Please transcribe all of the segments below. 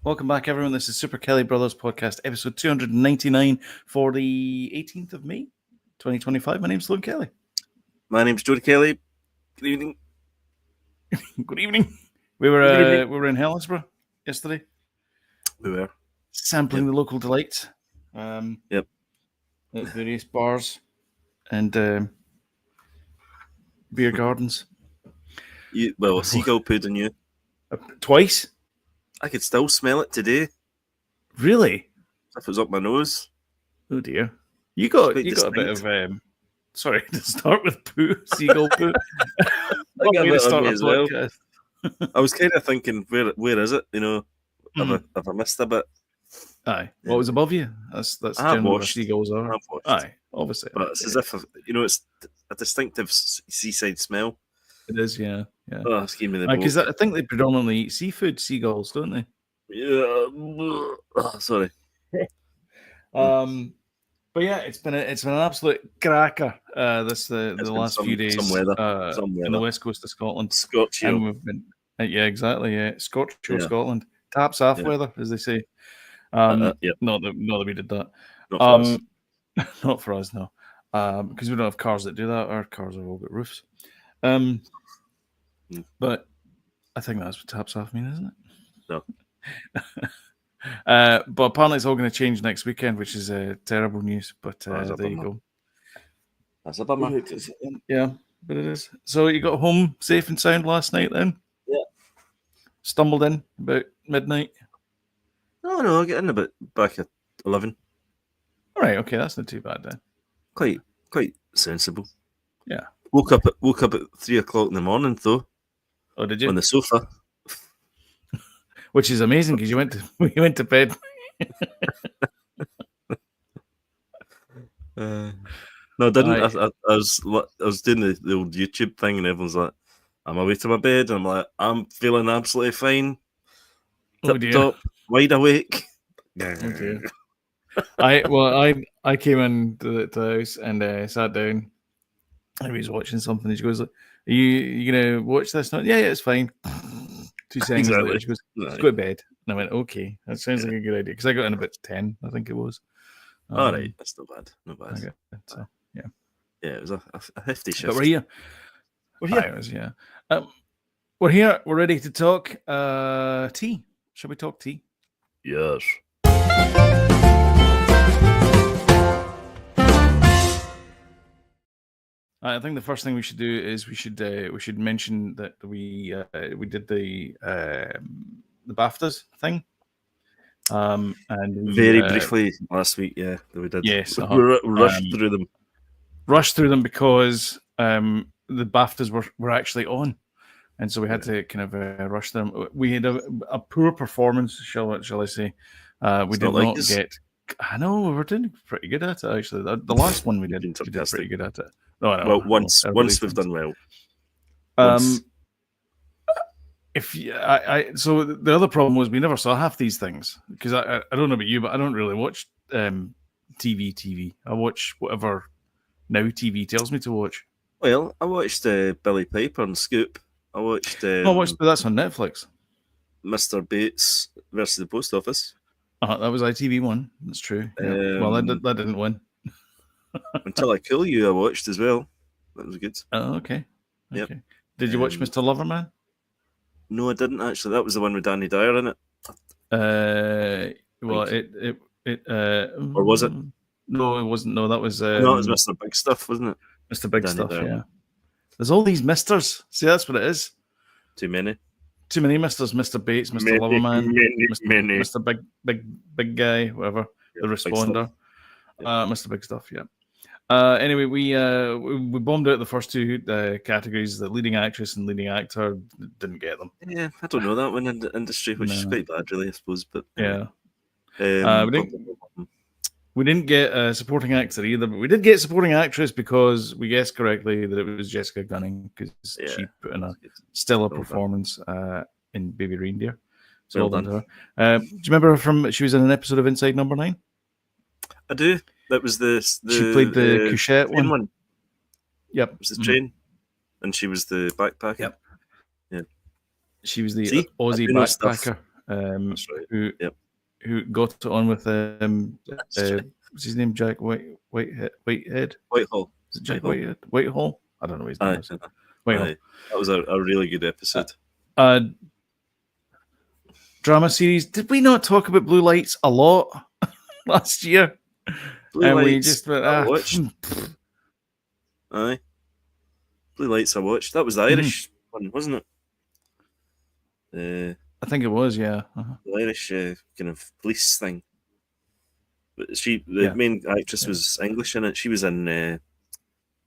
Welcome back, everyone. This is Super Kelly Brothers Podcast, episode 299 for the 18th of May, 2025. My name's Sloan Kelly. My name's Jody Kelly. Good evening. Good evening. We were in Helensburgh yesterday. We were sampling the local delights. Yep. At various bars and beer gardens. Seagull pooed on you. Twice? I could still smell it today. Really? If it was up my nose. Oh dear. You got a bit of sorry to start with poo, seagull poo. I got a bit of me as well. I was kind of thinking, where is it? You know, have I missed a bit? Aye. What was above you? That's generally where seagulls are. Aye, obviously. But it's as if it's a distinctive seaside smell. It is, yeah. Oh, it's giving me the because I think they predominantly eat seafood, seagulls, don't they? Yeah. Oh, sorry. But yeah, it's been an absolute cracker. The last few days. Some weather in the west coast of Scotland. Scotch and we've been exactly. Scotch Scotland. Taps off weather, as they say. Not that we did that. Not for us. Not for us, no. Because we don't have cars that do that. Our cars have all got roofs. But I think that's what taps off mean, isn't it? No. But apparently it's all going to change next weekend, which is terrible news. But there you go. That's a bummer. Yeah, but it is. So you got home safe and sound last night then? Yeah. Stumbled in about midnight? No, I get in about back at 11. All right, okay, that's not too bad then. Quite sensible. Yeah. Woke up at 3 o'clock in the morning though. Oh, did you? On the sofa. Which is amazing because you went to bed. No, I didn't. I was doing the old YouTube thing, and everyone's like, "I'm away to my bed," and I'm like, "I'm feeling absolutely fine." Tip-top, wide awake. Oh dear. I came into the house and sat down. And he was watching something. And she goes, "Are you gonna watch this?" No, yeah, it's fine. 2 seconds later, she goes, "Let's go to bed." And I went, "Okay, that sounds like a good idea." Because I got in about 10, I think it was. All right, that's not bad. Okay, so yeah, it was a hefty shift. But we're here. We're here. We're ready to talk tea. Shall we talk tea? Yes. I think the first thing we should do is we should mention that we did the BAFTAs thing, and very briefly last week. Yeah, we did. Yes, we rushed through them. Rushed through them because the BAFTAs were actually on, and so we had to kind of rush them. We had a poor performance, shall I say? We did not get. I know we were doing pretty good at it actually. The last one we did pretty good at it. No, once we've done well. So the other problem was we never saw half these things because I don't know about you, but I don't really watch TV. I watch whatever Now TV tells me to watch. Well, I watched Billy Piper and Scoop. I watched. But that's on Netflix. Mr. Bates versus the Post Office. That was ITV1. That's true. Yeah. Well, that didn't win. Until I Kill You, I watched as well. That was good. Oh, okay. Yep. Did you watch Mr. Loverman? No, I didn't actually. That was the one with Danny Dyer in it. Or was it? No, it wasn't. No, that was. No, it was Mr. Big Stuff, wasn't it? Mr. Big Stuff. Yeah. There's all these misters. See, that's what it is. Too many misters. Mr. Bates, Mr. Loverman, Mr. Big guy, whatever. The responder. Mr. Big Stuff. Yeah. Anyway, we bombed out the first two categories. The leading actress and leading actor didn't get them. Yeah, I don't know that one in the industry, which is quite bad, really, I suppose. But yeah, we didn't get supporting actor either, but we did get supporting actress because we guessed correctly that it was Jessica Gunning because she put in a stellar performance in Baby Reindeer. So well done to her. Do you remember her she was in an episode of Inside Number 9? I do. That was the she played the Couchette one. Yep. It was the train, and she was the backpacker. Yep. Yeah. She was the Aussie backpacker. That's right. Who got it on with what's his name? Jack Whitehead. Whitehall. Is it Jack Whitehead? Whitehall? I don't know what his name is. Whitehall. That was a really good episode. Drama series. Did we not talk about Blue Lights a lot last year? Blue Lights, we just went, I watched. Aye. Blue Lights I watched. That was the Irish one, wasn't it? I think it was, yeah. The Irish kind of police thing. But the main actress was English in it. She was in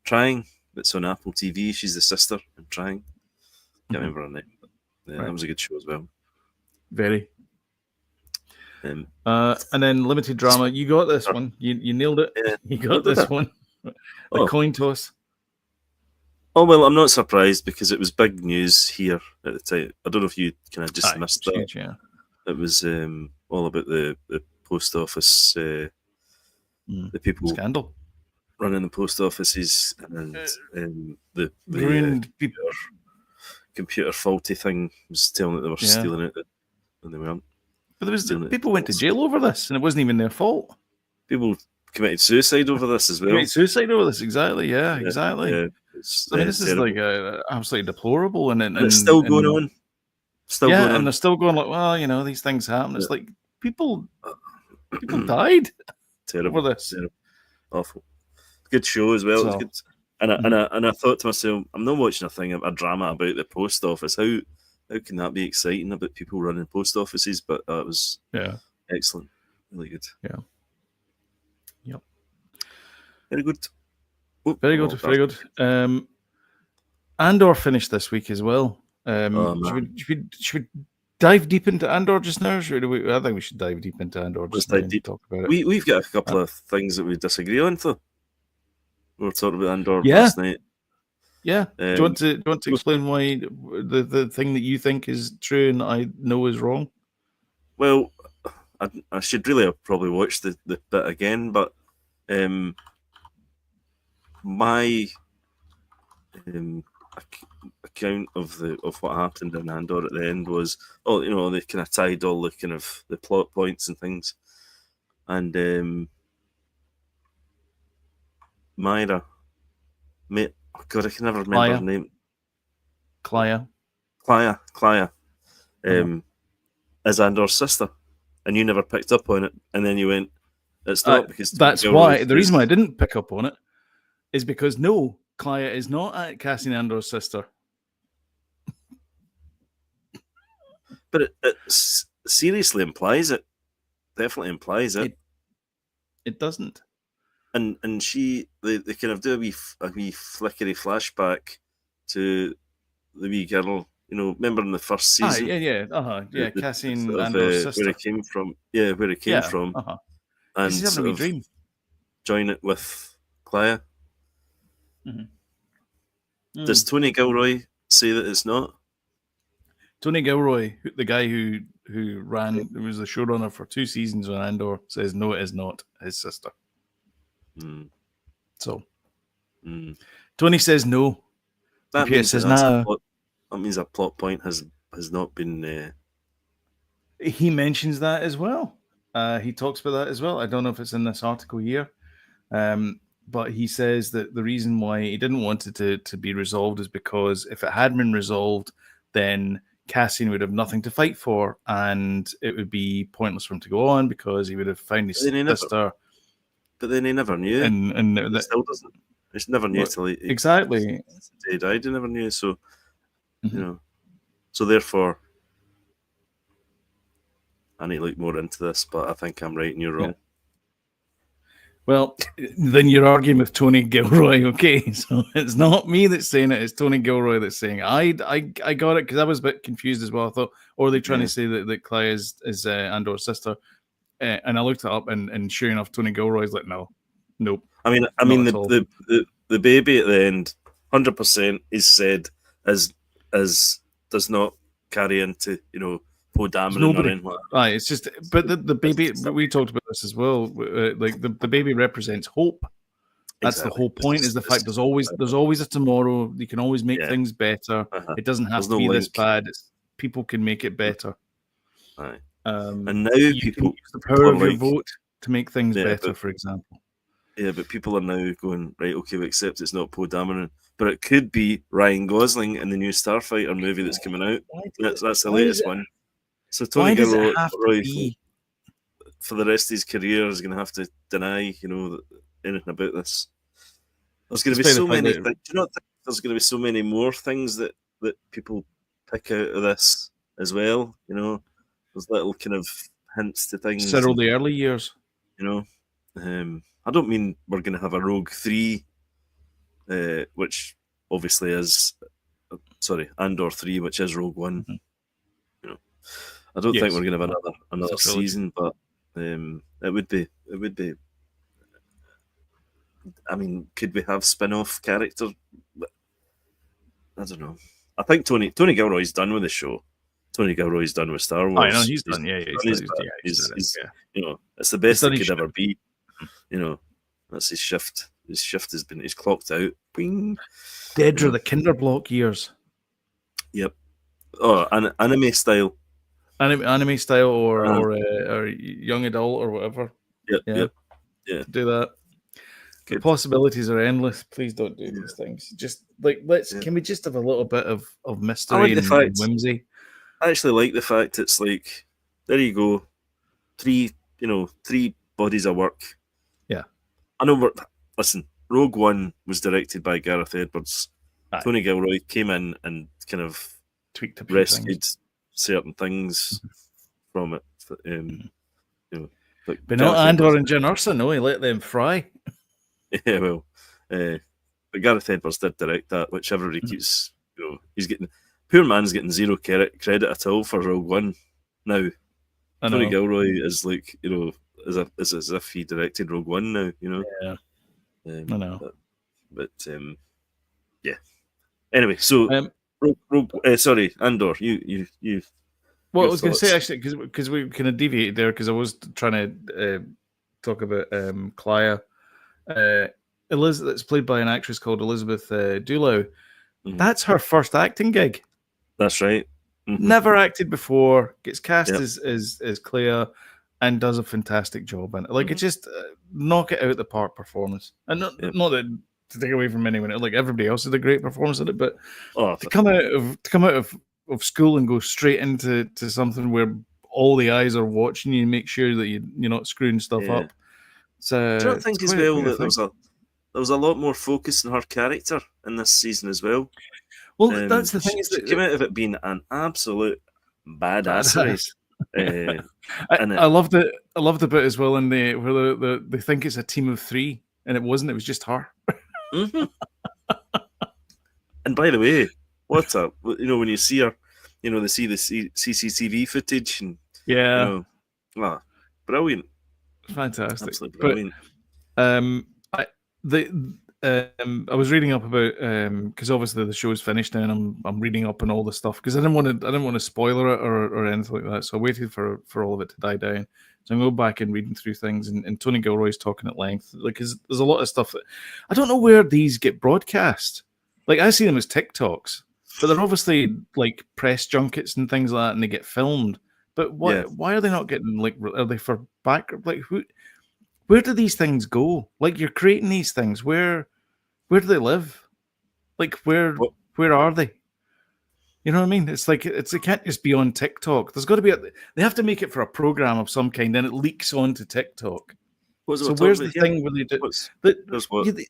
Trying. It's on Apple TV. She's the sister in Trying. Can't remember her name. But, that was a good show as well. Very. And then limited drama. You got this one. You nailed it. Yeah. You got this one. The coin toss. Oh, well, I'm not surprised because it was big news here at the time. I don't know if you kind of just missed that. Huge, yeah. It was all about the post office, the people scandal running the post offices, and the computer faulty thing was telling that they were stealing it, and they weren't. But there was people went to jail over this, and it wasn't even their fault. People committed suicide over this as well. Committed suicide over this, exactly. Yeah, exactly. Yeah. This is like absolutely deplorable, and it's still going on. Still going on. And they're still going like, well, these things happen. It's like people died. Terrible. Over this. Terrible. Awful. Good show as well. It was good. And I thought to myself, I'm not watching a drama about the post office. How can that be exciting about people running post offices? But that was excellent. Really good. Yeah. Yep. Very good. Very good. Andor finished this week as well. Should we dive deep into Andor just now? I think we should dive deep into Andor. Talk about it. We've got a couple of things that we disagree on, though. We were talking about Andor last night. Yeah. Do you want to explain why the thing that you think is true and I know is wrong? Well, I should really have probably watched the bit again, but my account of what happened in Andor at the end was, they kind of tied all the kind of the plot points and things, and Myra, mate, God, I can never remember her name. Claia, is Andor's sister, and you never picked up on it, and then you went, it's not because that's why the reason why I didn't pick up on it is because Claia is not Cassian Andor's sister. But it seriously implies it. Definitely implies it. It doesn't. And they kind of do a wee flickery flashback to the wee girl. Remember in the first season? Yeah, Cassian Andor's sister. Where it came from. Yeah, where it came from. And he's having a wee dream. Join it with Claia. Mm-hmm. Does Tony Gilroy say that it's not? Tony Gilroy, the guy who was the showrunner for 2 seasons on Andor, says no, it is not his sister. So Tony says no. That means says nah. That means a plot point has not been. He mentions that as well. He talks about that as well. I don't know if it's in this article here, but he says that the reason why he didn't want it to be resolved is because if it had been resolved, then Cassian would have nothing to fight for, and it would be pointless for him to go on because he would have found his sister. But then he never knew, and he still doesn't. He never knew till he exactly. He died. He never knew. So so therefore, I need to look more into this. But I think I'm right and you're wrong. Well, then you're arguing with Tony Gilroy, okay? So it's not me that's saying it; it's Tony Gilroy that's saying it. I got it because I was a bit confused as well. I thought, are they trying to say that Claire is Andor's sister? And I looked it up, and sure enough, Tony Gilroy's like, nope. I mean, the baby at the end, 100% is said as does not carry into Poe Dameron or anything like that. Right, it's just, but the baby, we talked about this as well. Like the baby represents hope. That's the whole point. Is the fact there's always a tomorrow. You can always make things better. It doesn't have to be this bad. People can make it better. Aye. And now you can people use the power of your like, vote to make things Yeah, better, but- for example. yeah, but people are now going, right, okay, we accept it's not Poe Dameron, but it could be Ryan Gosling in the new Starfighter movie that's coming out. That's the latest one. So Tony Why does it Gilroy have to be? for the rest of his career is going to have to deny, anything about this. There's going to be Despite the so fact many. that- Do you not think there's going to be so many more things that people pick out of this as well? There's little kind of hints to things. Cyril, the early years. I don't mean we're going to have a Rogue 3, which obviously is, Andor 3, which is Rogue One. Mm-hmm. I don't think Yes. we're going to have another It's a trilogy. season, but it would be. I mean, could we have spin-off character? I don't know. I think Tony Gilroy's done with the show. Tony Gilroy's done with Star Wars. I know he's done. Yeah, he's done it. It's the best done it his could ever be. That's his shift. His shift he's clocked out. Bing. Dedra, the Kinderblock years. Yep. Oh, anime style. Anime style or young adult or whatever. Yep. Do that. The Good. possibilities are endless. Please don't do these things. Just can we just have a little bit of mystery and whimsy? I actually like the fact it's like, there you go, three bodies of work. Yeah. I know. Listen, Rogue One was directed by Gareth Edwards. Aye. Tony Gilroy came in and kind of Tweaked a few rescued certain things from it. But not Andor and Jen Ursa, no, he let them fry. Yeah, well, but Gareth Edwards did direct that, which everybody keeps. He's getting, poor man's getting zero credit at all for Rogue One now. Tony Gilroy is like, as if he directed Rogue One now. Yeah, I know. But yeah. Anyway, so sorry, Andor. You. Well, I was going to say actually because we kind of deviated there because I was trying to talk about Clea. Elizabeth, it's played by an actress called Elizabeth Dulau. Mm-hmm. That's her first acting gig. That's right. Mm-hmm. Never acted before. Gets cast as Clea and does a fantastic job in it. Like, it just knock it out the park performance. And not that to take away from anyone, like everybody else did a great performance in it, but to come out of school and go straight into something where all the eyes are watching you and make sure that you're not screwing stuff up. So, do you not think as well that there was a lot more focus on her character in this season as well? Well, that's the thing. She came out of it being an absolute badassery. I loved it. I loved the bit as well in where they think it's a team of 3, and it wasn't. It was just her. Mm-hmm. And by the way, when you see her, they see the CCTV footage, and brilliant. Fantastic. Absolutely brilliant. I was reading up about because obviously the show's finished now, and I'm reading up on all the stuff because I didn't want to spoiler it or anything like that. So I waited for all of it to die down. So I'm going back and reading through things, and Tony Gilroy's talking at length. Like, there's a lot of stuff that I don't know where these get broadcast. Like, I see them as TikToks, but they're obviously like press junkets and things like that, and they get filmed. But why are they not getting, like, are they for back? Like, where do these things go? Like, you're creating these things. Where do they live? Like, where are they? You know what I mean? It's like it can't just be on TikTok. There's got to be they have to make it for a program of some kind, and it leaks onto TikTok. So where's the thing where they do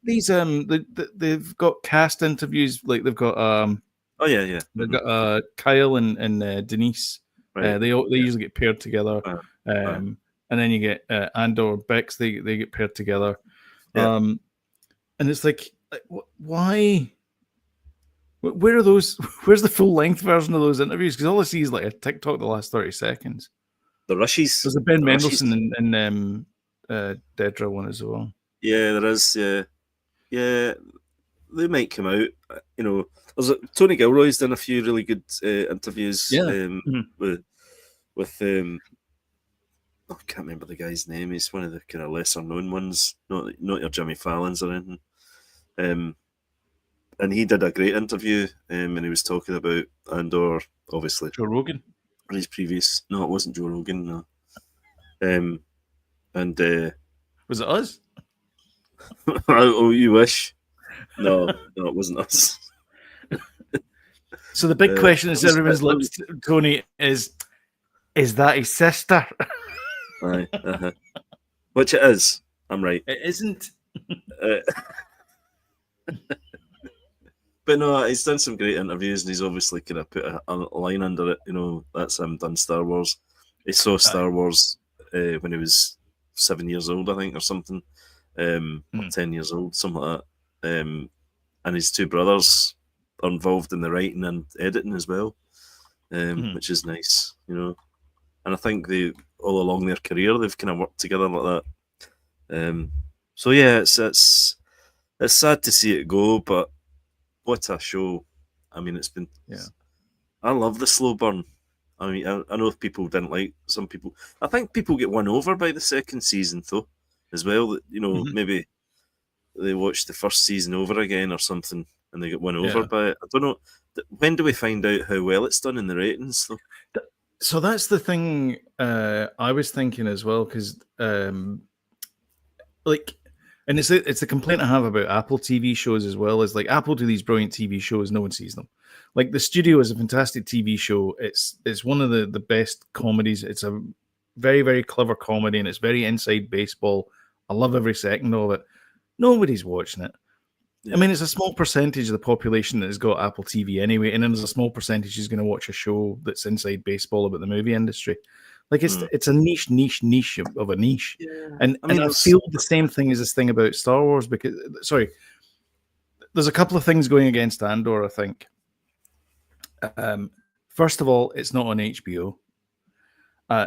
these? They've got cast interviews. Like, they've got they've got Kyle and Denise. Right. They usually get paired together. And then you get Andor and Bex. They get paired together. Yeah. And it's like why? Where are those? Where's the full length version of those interviews? Because all I see is like a TikTok the last 30 seconds. The rushes. There's a Ben Mendelsohn and Dedra one as well. Yeah, there is. Yeah, they might come out. Tony Gilroy's done a few really good interviews. With I can't remember the guy's name. He's one of the kind of lesser known ones, not your Jimmy Fallon's or anything. And he did a great interview, and he was talking about Andor, obviously. Joe Rogan. or his previous. No, it wasn't Joe Rogan. No. And Was it us? oh, you wish. No, it wasn't us. So the big question is everyone's lips, Tony, is that his sister? Aye, which it is. I'm right. It isn't. But no, he's done some great interviews, and he's obviously kind of put a line under it. You know, that's him done Star Wars. He saw Star Wars when he was 7 years old, I think, or something, or 10 years old, something like that. And his two brothers are involved in the writing and editing as well, which is nice, you know. And I think they all along their career they've kind of worked together like that. So yeah, it's sad to see it go, but what a show! I mean, it's been. Yeah. I love the slow burn. I mean, I know if people didn't like some people. I think people get won over by the second season though, as well. That you know maybe they watch the first season over again or something, and they get won over by it. I don't know. When do we find out how well it's done in the ratings though? So that's the thing I was thinking as well, because like, and it's a complaint I have about Apple TV shows as well, is like Apple do these brilliant TV shows, no one sees them. Like The Studio is a fantastic TV show. It's one of the best comedies. It's a very, very clever comedy, and it's very inside baseball. I love every second of it. Nobody's watching it. Yeah. I mean, it's a small percentage of the population that has got Apple TV anyway, and then there's a small percentage who's going to watch a show that's inside baseball about the movie industry. Like it's a niche of a niche, and I feel the same thing as this thing about Star Wars because there's a couple of things going against Andor. I think. First of all, it's not on HBO.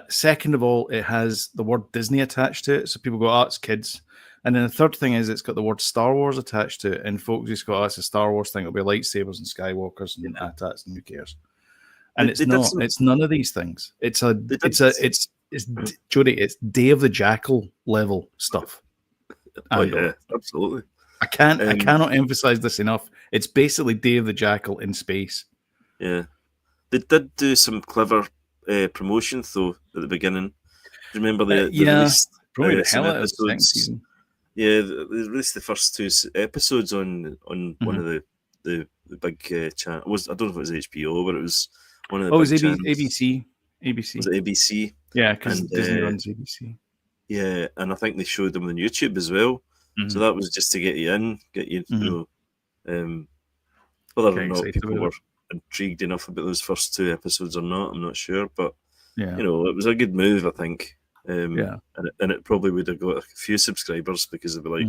Second of all, it has the word Disney attached to it, so people go, "Oh, it's kids." And then the third thing is it's got the word Star Wars attached to it, and folks just go, "Oh, it's a Star Wars thing. It'll be lightsabers and Skywalkers and AT-ATs, and who cares?" And it's not. It's none of these things. It's Jody. It's Day of the Jackal level stuff. Oh yeah, absolutely. I cannot emphasize this enough. It's basically Day of the Jackal in space. Yeah, they did do some clever promotion though at the beginning. Remember they released probably the some hell episodes. Yeah, they released the first two episodes on one of the big channels. I don't know if it was HBO, but it was one of the. Oh, it was channels. ABC. Was it ABC? Yeah, because Disney runs ABC. Yeah, and I think they showed them on YouTube as well. So that was just to get you in, you know. Whether or not people were intrigued enough about those first two episodes or not, I'm not sure. But you know, it was a good move, I think. And it probably would have got a few subscribers because they'd be like,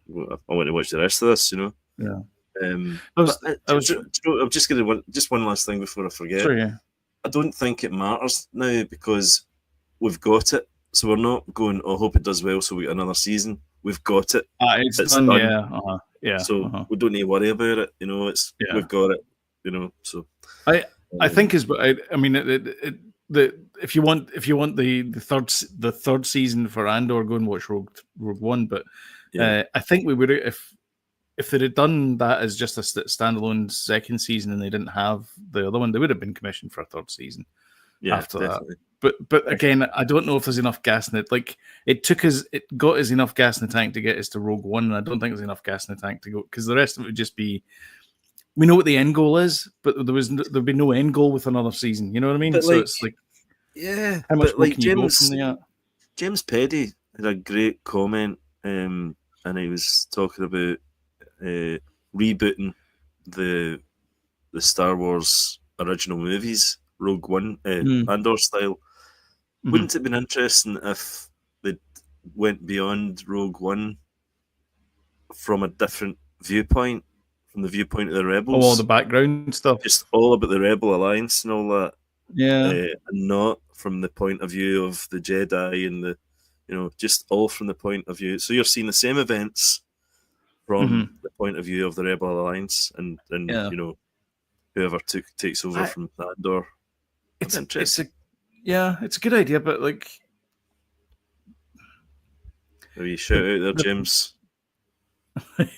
well, I want to watch the rest of this, you know. Yeah. I'm just going to just one last thing before I forget. Sure, yeah. I don't think it matters now because we've got it, so we're not going. Oh, I hope it does well, so we get another season. We've got it. It's done. Yeah. So we don't need to worry about it. You know, we've got it. You know, so I think I mean if you want the third season for Andor, go and watch Rogue One. But I think we would if they'd have done that as just a standalone second season and they didn't have the other one, they would have been commissioned for a third season after definitely. that. But again, I don't know if there's enough gas in it. Like it got us enough gas in the tank to get us to Rogue One, and I don't think there's enough gas in the tank to go because the rest of it would just be. We know what the end goal is, but there'd be no end goal with another season. You know what I mean? But so it's like, how much more can you go from that? James Peddy had a great comment, and he was talking about rebooting the Star Wars original movies, Rogue One, Andor style. Wouldn't it have been interesting if they went beyond Rogue One from a different viewpoint? From the viewpoint of the rebels, all the background stuff, just all about the Rebel Alliance and all that, and not from the point of view of the Jedi and the, you know, just all from the point of view. So you're seeing the same events from the point of view of the Rebel Alliance, and you know, whoever takes over from Andor. It's a good idea, but like, you shout out there, James.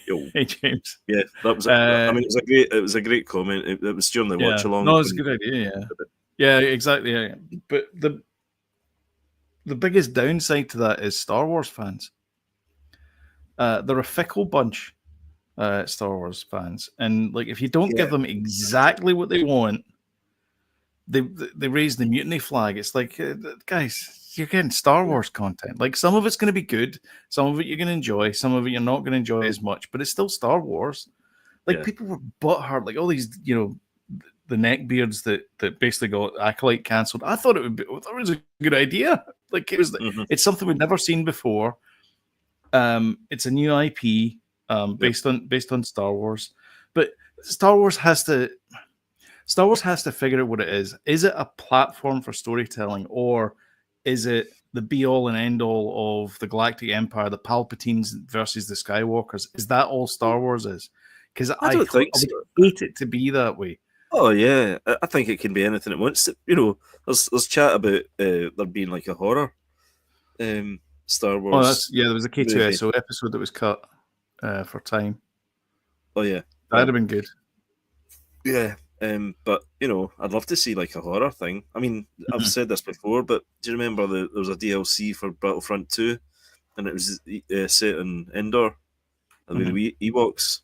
Yo. Hey James. Yeah, that was. I mean, it was a great comment. It was during the watch along. No, it's a good idea. Yeah, exactly. Yeah. But the biggest downside to that is Star Wars fans. They're a fickle bunch, Star Wars fans, and like if you don't give them exactly what they want, they raise the mutiny flag. It's like, guys, you're getting Star Wars content. Like some of it's going to be good, some of it you're going to enjoy, some of it you're not going to enjoy as much, but it's still Star Wars. Like people were butthurt, like all these, the neckbeards that basically got Acolyte cancelled. I thought it was a good idea. Like it was, it's something we'd never seen before. It's a new IP based on Star Wars, but Star Wars has to figure out what it is. Is it a platform for storytelling, or is it the be all and end all of the Galactic Empire, the Palpatines versus the Skywalkers? Is that all Star Wars is? Because I would hate it to be that way. Oh yeah, I think it can be anything it wants to. There's chat about there being like a horror Star Wars. There was a K2SO episode that was cut for time. Oh yeah, that'd have been good. Yeah, but I'd love to see like a horror thing. I mean, I've said this before, but do you remember there was a DLC for Battlefront 2, and it was set in Andor, with the Ewoks,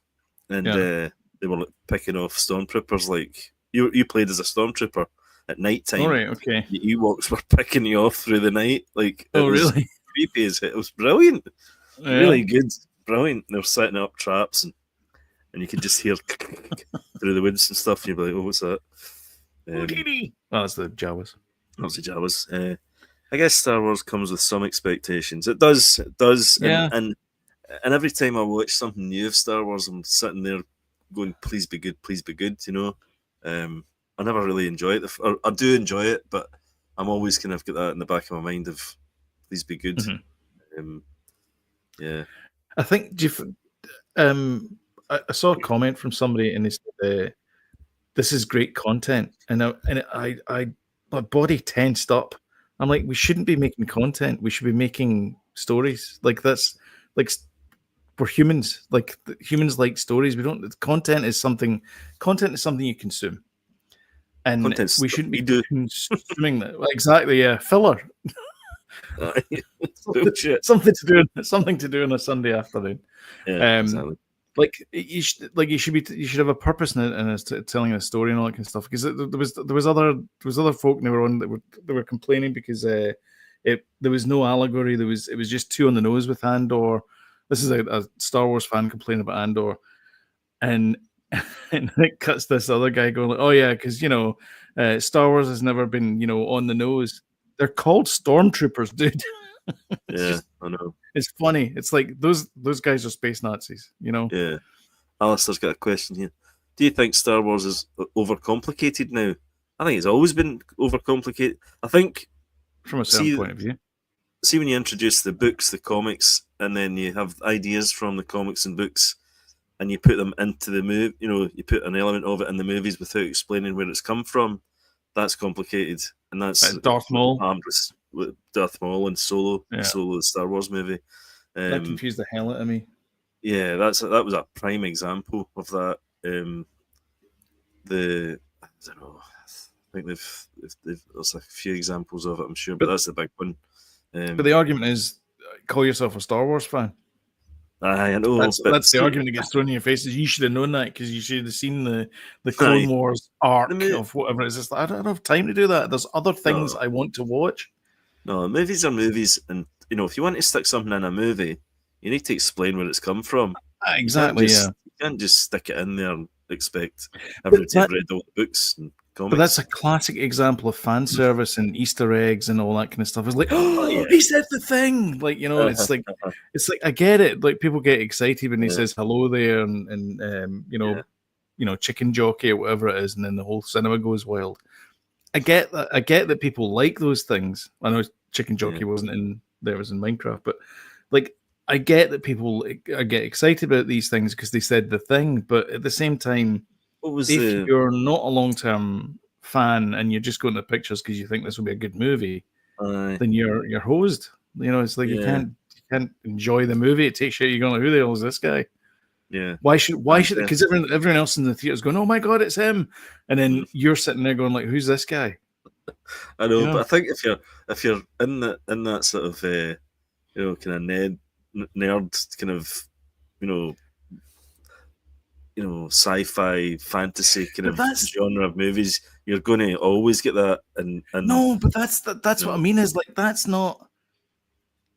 and they were like, picking off stormtroopers. Like you played as a stormtrooper at night time. All right, okay. The Ewoks were picking you off through the night. Like really? Creepy as it. It was brilliant. Yeah. Really good, brilliant. They were setting up traps and you could just hear through the woods and stuff. And you'd be like, "Oh, what's that?" That's the Jawas. That's the Jawas. I guess Star Wars comes with some expectations. It does. Yeah. And every time I watch something new of Star Wars, I'm sitting there going, "Please be good, please be good." I never really enjoy it. I do enjoy it, but I'm always kind of got that in the back of my mind of, "Please be good." Yeah. I think. I saw a comment from somebody, and they said, "This is great content," and I my body tensed up. I'm like, we shouldn't be making content. We should be making stories. Like that's like we're humans. Like humans like stories. We don't. Content is something you consume, and we shouldn't be consuming that. Exactly. Yeah, filler. something to do on a Sunday afternoon. Yeah, exactly. You should have a purpose in telling a story and all that kind of stuff. Because there was other folk they were on that were complaining because there was no allegory. It was just too on the nose with Andor. This is a Star Wars fan complaining about Andor, and it cuts this other guy going like, "Oh yeah, because Star Wars has never been on the nose. They're called stormtroopers, dude." Yeah, I know. It's funny. It's like those guys are space Nazis, Yeah. Alistair's got a question here. Do you think Star Wars is overcomplicated now? I think it's always been overcomplicated. I think from a certain point of view. See, when you introduce the books, the comics, and then you have ideas from the comics and books, and you put them into the movie, you put an element of it in the movies without explaining where it's come from, that's complicated. And that's Darth Maul. With Darth Maul and Solo, the Star Wars movie. That confused the hell out of me. Yeah, that was a prime example of that. I don't know. I think there's a few examples of it, I'm sure, but that's the big one. But the argument is, call yourself a Star Wars fan. I know. That's the argument that gets thrown in your face. Is you should have known that because you should have seen the Clone Wars arc of whatever it is. It's like, I don't have time to do that. There's other things I want to watch. No, movies are movies, and if you want to stick something in a movie, you need to explain where it's come from. Exactly. You can't just stick it in there and expect everyone to have read all the books and comics. But that's a classic example of fan service and Easter eggs and all that kind of stuff. It's like, he said the thing. Like, it's like I get it. Like people get excited when he says hello there and chicken jockey or whatever it is, and then the whole cinema goes wild. I get that. I get that people like those things. I know chicken jockey wasn't in there; it was in Minecraft, but like I get that people get excited about these things because they said the thing. But at the same time, you're not a long-term fan and you're just going to pictures because you think this will be a good movie, then you're hosed. It's like you can't enjoy the movie. It takes you. You're going like, who the hell is this guy? Yeah. Why should? Because everyone else in the theater is going, oh my god, it's him, and then you're sitting there going like, who's this guy? I know, You but know? I think if you're in that sort of kind of nerd kind of you know sci-fi fantasy kind But of that's genre of movies, you're going to always get that, and no, but that's you what I know, mean is like that's not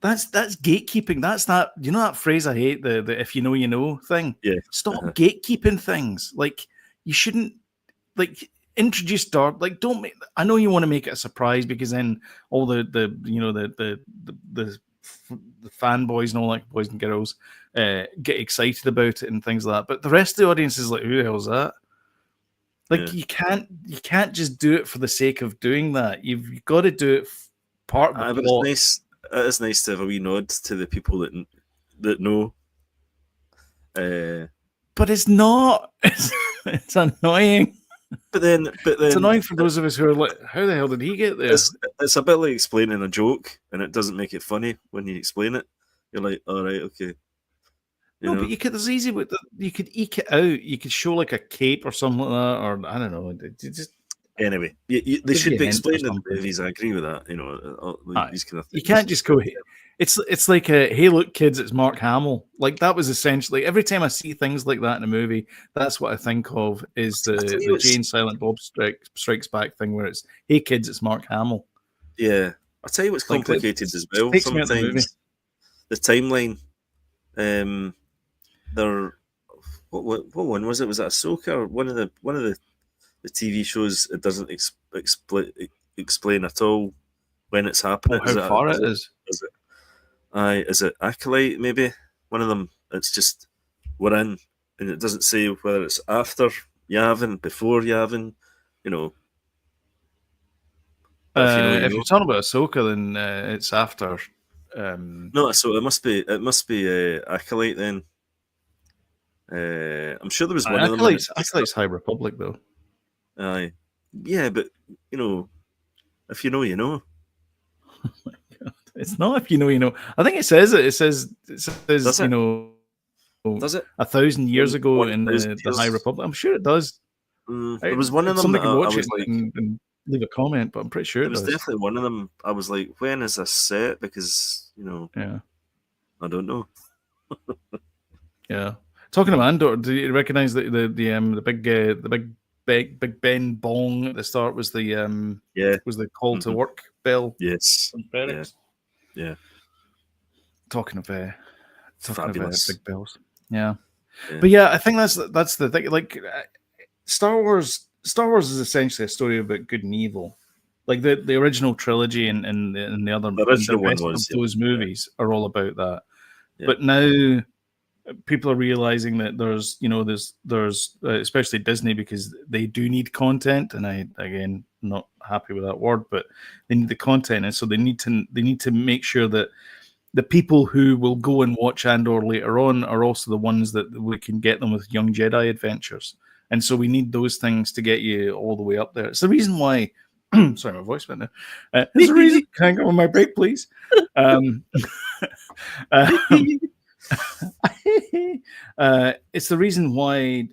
that's gatekeeping. That's that that phrase I hate, the if you know you know thing. yeah, Stop uh-huh, gatekeeping things. Like you shouldn't like introduce dark like don't make I know you want to make it a surprise because then all the the fanboys and all that boys and girls get excited about it and things like that. But the rest of the audience is like, who the hell's that? Like yeah. you can't just do it for the sake of doing that. You've got to do it part of the But it's plot. nice. It is nice to have a wee nod to the people that know. Uh, But it's not. It's annoying. but It's then annoying for those of us who are like, how the hell did he get there? it's a bit like explaining a joke, and it doesn't make it funny when you explain it. You're like, all right, okay, you No, but know. you could. It's easy with you could eke it out. You could show like a cape or something like that, or I don't know. Just Anyway, they give should you be hints or explained in the something. movies. I agree with that. Aye. These kind of You things. can't just go. It's like a hey look kids, it's Mark Hamill. Like that was essentially every time I see things like that in a movie, that's what I think of is I tell you the what's Jane Silent Bob Strikes Back thing where it's hey kids, it's Mark Hamill. Yeah, I tell you what's Like that complicated as well. takes me out of the movie. Sometimes the timeline. Um, there. What one was it? Was that Ahsoka or one of the TV shows? It doesn't explain at all when it's Oh, happening. how far it is. Is it is it Acolyte maybe? One of them. It's just we're in, and it doesn't say whether it's after Yavin, before Yavin. You know, but if you know, you If know. you're talking about Ahsoka, then it's after. Um, No, so it must be Acolyte then. I'm sure there was one of them, and it just Acolyte's High Republic though. aye, yeah, but you know, if you know, you know. It's not if you know you know. I think it says it. Does You it? know Does it? 1,000 years ago in 1,000 the High years. Republic. I'm sure it does. There was one of them Somebody that could I watch was it like, and leave a comment, but I'm pretty sure there it was does. definitely one of them. I was like, when is this set? Because Yeah, I don't know. yeah. Talking of Andor, do you recognize the big Ben Bong at the start Yeah. was the call to hmm work bell Yes. from Yeah. Ferrex? Yeah. Talking of Fabulous. big bells, yeah. Yeah. But yeah, I think that's the thing. Like Star Wars is essentially a story about good and evil. Like the original trilogy and the other The and the original one rest of was, yeah. those movies are all about that. Yeah. But now people are realizing that there's especially Disney because they do need content, and I again not happy with that word, but they need the content, and so they need to make sure that the people who will go and watch Andor later on are also the ones that we can get them with Young Jedi Adventures. And so we need those things to get you all the way up there. It's the reason why. Sorry, my voice went there. It's the reason. Can I go on my break, please? Um, it's the reason why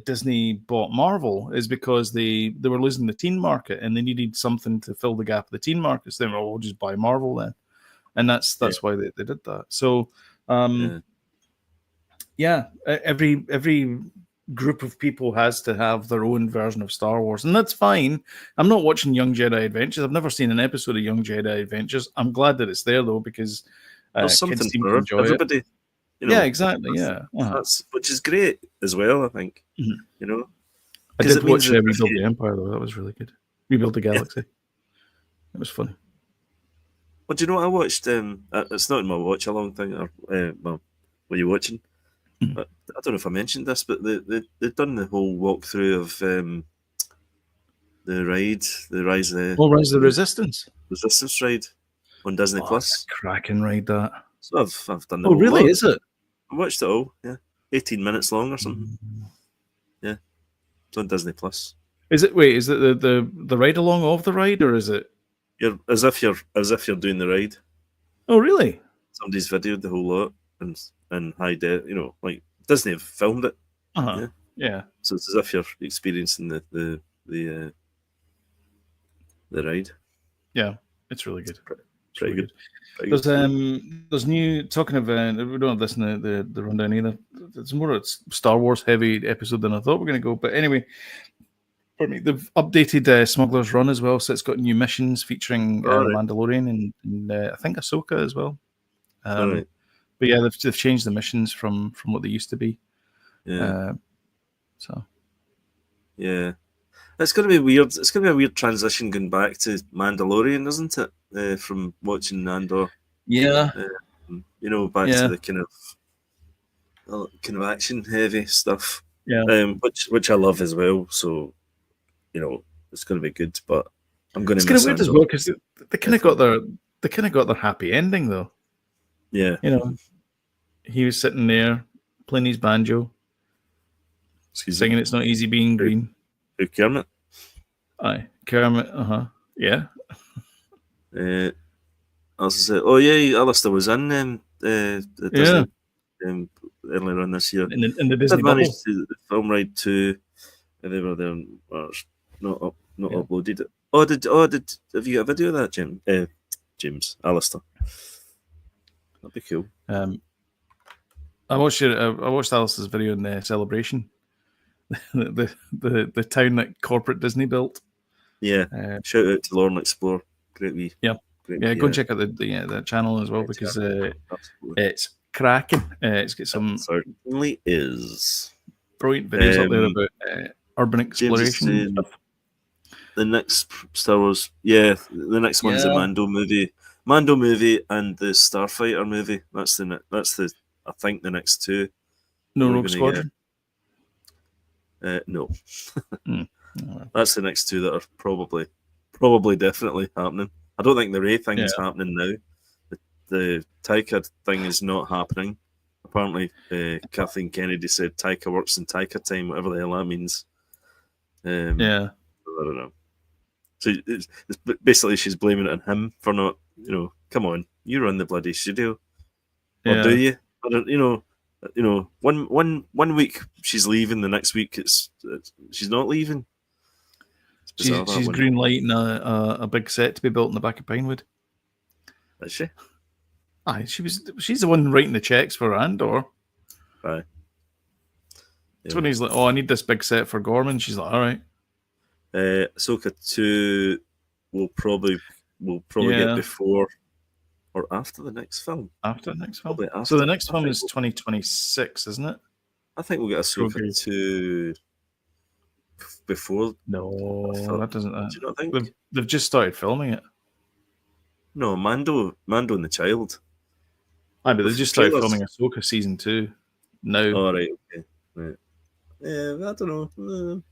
Disney bought Marvel is because they were losing the teen market and they needed something to fill the gap of the teen market. So they were, we'll just buy Marvel then, and that's Yeah. why they did that. So, Yeah. every group of people has to have their own version of Star Wars, and that's fine. I'm not watching Young Jedi Adventures. I've never seen an episode of Young Jedi Adventures. I'm glad that it's there though because There's kids something seem to for enjoy it. everybody. Yeah, exactly. That's, Yeah, uh-huh. that's which is great as well. I think Mhm. I because did it means watch that if Rebuild you, the Empire though. That was really good. Rebuild the yeah. Galaxy. It was funny. Well, do you know what I watched? It's not in my watch along thing. Or well, were you watching? Mhm. But I don't know if I mentioned this, but they've done the whole walkthrough of the ride, the Rise of Rise of the the Resistance. Resistance ride on Disney Oh, it's Plus. a cracking ride that. So I've done the Oh, whole really? lot. Is it? I watched it all. Yeah, 18 minutes long or something. Yeah, it's on Disney Plus. Is it? Wait, is it the ride along of the ride, or is it? You're as if you're doing the ride. Oh, really? Somebody's videoed the whole lot and high def. Like Disney have filmed it. Uh-huh. Yeah. Yeah. So it's as if you're experiencing the the ride. Yeah, it's really good. Pretty good. There's new talking of we don't have this in the rundown either. It's more a Star Wars heavy episode than I thought we were going to go. But anyway, pardon me, they've updated Smuggler's Run as well, so it's got new missions featuring the Mandalorian and I think Ahsoka as well. But yeah, they've changed the missions from what they used to be. Yeah. So. Yeah. It's going to be weird. It's going to be a weird transition going back to Mandalorian, isn't it? From watching Andor. Yeah. Back to the kind of action heavy stuff. Yeah. Which I love as well. So, it's going to be good. But I'm going to miss Andor. As well because they kind of got their happy ending though. Yeah. He was sitting there playing his banjo, singing "It's Not Easy Being Green." Who Kermit? Aye, Kermit. Yeah. I was say, oh yeah, Alistair was in Disney, earlier on this year. In the Disney bubble. Managed to the film ride too, and they were there. Not uploaded it. Have you got a video of that, James Alistair? That'd be cool. I watched Alistair's video in the celebration. the town that corporate Disney built. Yeah. Shout out to Lauren Explorer. Great wee. Yeah. Yeah, go and check out the channel as well because it's cracking. It's got some certainly is brilliant videos up there about urban exploration. The next Star Wars, the next one's the Mando movie and the Starfighter movie. That's I think the next two. No Rogue Squadron. No. That's the next two that are probably definitely happening. I don't think the Rey thing is happening now. The Taika thing is not happening. Apparently, Kathleen Kennedy said Taika works in Taika time, whatever the hell that means. I don't know. So it's basically she's blaming it on him for not, come on, you run the bloody studio, or do you? I don't, one week she's leaving, the next week she's not leaving. She's green lighting a big set to be built in the back of Pinewood. Is she? Aye, she's the one writing the checks for Andor. Aye. It's when he's like, "Oh, I need this big set for Gorman." She's like, "All right." Ahsoka 2 will probably get before or after the next film. After the next film. So the next film is 2026, isn't it? I think we'll get Ahsoka 2 before. No, that doesn't. Do you not think they've just started filming it? No, Mando and the Child. Aye, but they just started filming Ahsoka season 2 now. Oh, right, okay. Right. Yeah, I don't know.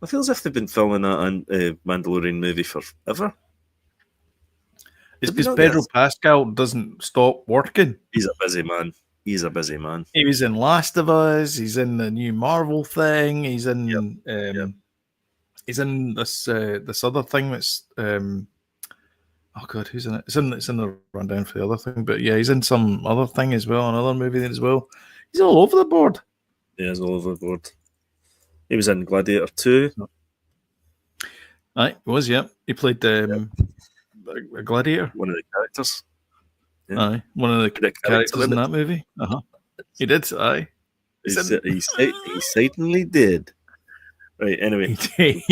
I feel as if they've been filming that Mandalorian movie forever. It's because Pedro Pascal doesn't stop working. He's a busy man. He was in Last of Us. He's in the new Marvel thing. He's in he's in this other thing that's oh god, who's in it? It's in the rundown for the other thing, but yeah, he's in some other thing as well, another movie as well. He's all over the board. Yeah, he's all over the board. He was in Gladiator 2. Aye, he was, yeah. He played a gladiator. One of the characters. Yeah. Aye, one of the characters in that movie. He did, aye. He certainly did. Right, anyway. He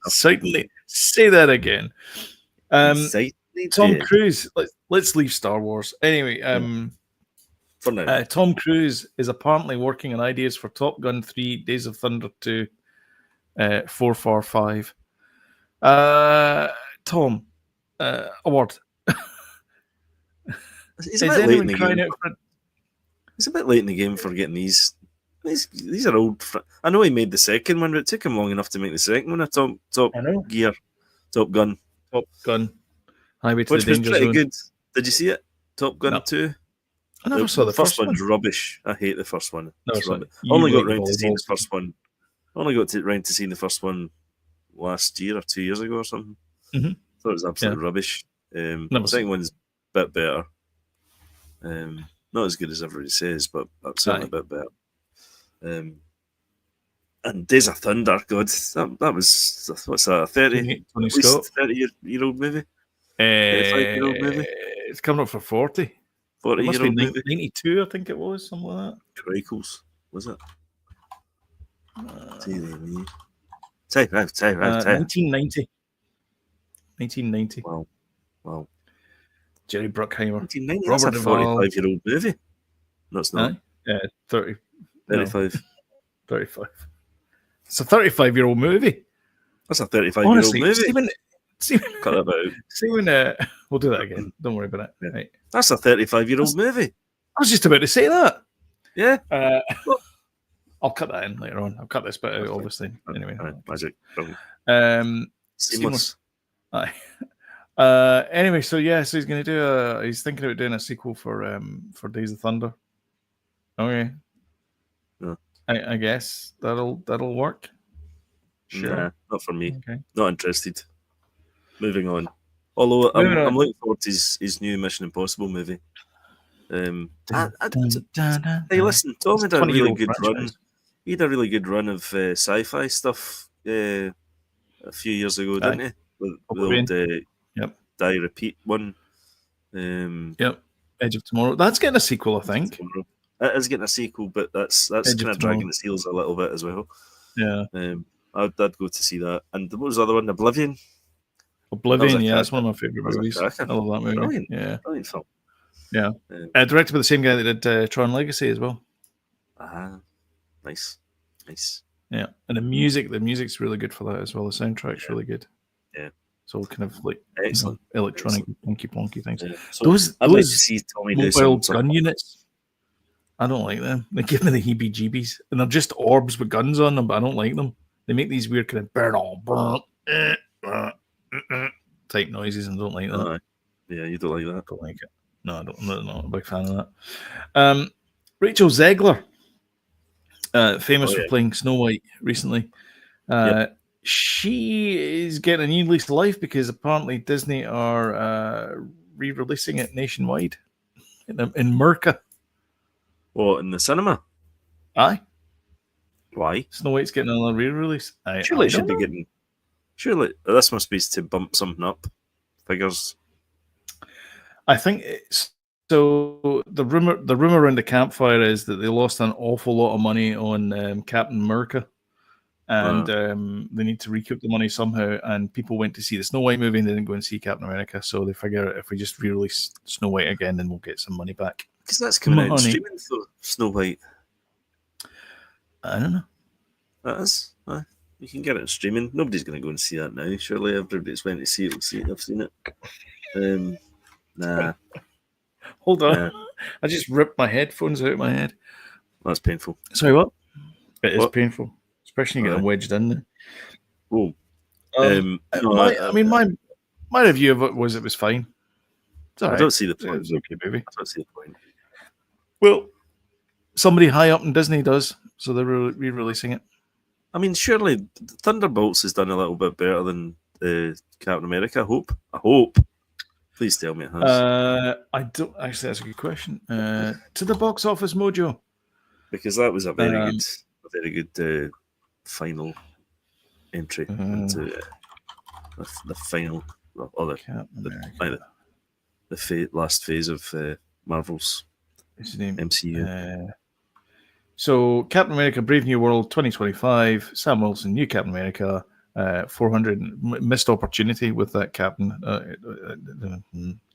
certainly. Say that again. Tom Cruise. Let's leave Star Wars. Anyway, for now. Tom Cruise is apparently working on ideas for Top Gun 3, Days of Thunder 2, 445. Tom, award. It's a bit late in the game. It's a bit late in the game for getting these. These are old. I know he made the second one, but it took him long enough to make the second one. Top Gun. Highway to which the was Danger pretty Zone. Good. Did you see it? Top Gun 2? I never saw the first one. One's rubbish. I hate the first one. I only got round to seeing the first one. Only got round to seeing the first one last year or 2 years ago or something. Mm-hmm. Thought it was absolutely rubbish. The second one's a bit better. Not as good as everybody says, but certainly a bit better. And Days of Thunder, God, that was what's that? 30, Tony at least Scott. 30-year-old movie, 35-year-old movie, It's coming up for 40. It must be 40-year-old movie. 92, I think it was, something like Crikles, was it? that. Type out. 1990. 1990. Wow. Jerry Bruckheimer. 1990. Robert That's a Duvall. 45-year-old movie. No, it's not. 30. 35. No, 35. It's a 35-year-old movie. That's a 35-year-old Honestly, movie. See Cut that out. See when we'll do that again. Don't worry about it. Yeah. Right. That's a 35-year-old movie. I was just about to say that. Yeah. I'll cut that in later on. I'll cut this bit out, obviously. Anyway. Magic. Seamless. Aye. Anyway, so he's going to do he's thinking about doing a sequel for Days of Thunder. Okay. Yeah. I guess that'll work. Sure. Nah, not for me. Okay. Not interested. Moving on. Although I'm looking forward to his new Mission Impossible movie. Hey, listen, Tom had a really good run. He had a really good run of sci-fi stuff a few years ago, didn't he? With the old Die Repeat one. Edge of Tomorrow. That's getting a sequel, I think. It is getting a sequel, but that's kind of dragging its heels a little bit as well. Yeah. I'd go to see that. And what was the other one? Oblivion, that's one of my favourite movies. I love that movie. Brilliant film. Yeah. Directed by the same guy that did Tron Legacy as well. Nice. Yeah. And the music's really good for that as well. The soundtrack's really good. Yeah. It's all kind of like excellent electronic plonky things. Yeah. So those I'd like to see Tommy do mobile gun units, I don't like them. They give me the heebie-jeebies. And they're just orbs with guns on them, but I don't like them. They make these weird kind of type noises and don't like that. Yeah, you don't like that. Don't like it. No, I don't. I'm not a big fan of that. Rachel Zegler, famous for playing Snow White recently. She is getting a new lease of life because apparently Disney are re-releasing it nationwide in America. What, in the cinema? Aye. Why? Snow White's getting another re-release. Surely it should be getting. Surely this must be to bump something up. Figures. I think it's so. The rumor around the campfire is that they lost an awful lot of money on Captain America, and they need to recoup the money somehow. And people went to see the Snow White movie and they didn't go and see Captain America, so they figure if we just re-release Snow White again, then we'll get some money back. Because that's coming out streaming for Snow White. I don't know. That is. You can get it in streaming. Nobody's going to go and see that now. Surely everybody's went to see it will see it. I've seen it. Nah. Hold on. Nah. I just ripped my headphones out of my head. That's painful. Sorry, what? It is painful. Especially getting wedged in there. Oh. My review of it was fine. It's all right. I don't see the point. It's okay, baby. I don't see the point. Well, somebody high up in Disney does, so they're re-releasing it. I mean, surely Thunderbolts has done a little bit better than Captain America. I hope. Please tell me it has. I don't actually. That's a good question. To the box office mojo, because that was a very good final entry into the final or the last phase of Marvel's MCU. So Captain America Brave New World 2025, Sam Wilson, new Captain America, 400 missed opportunity with that Captain.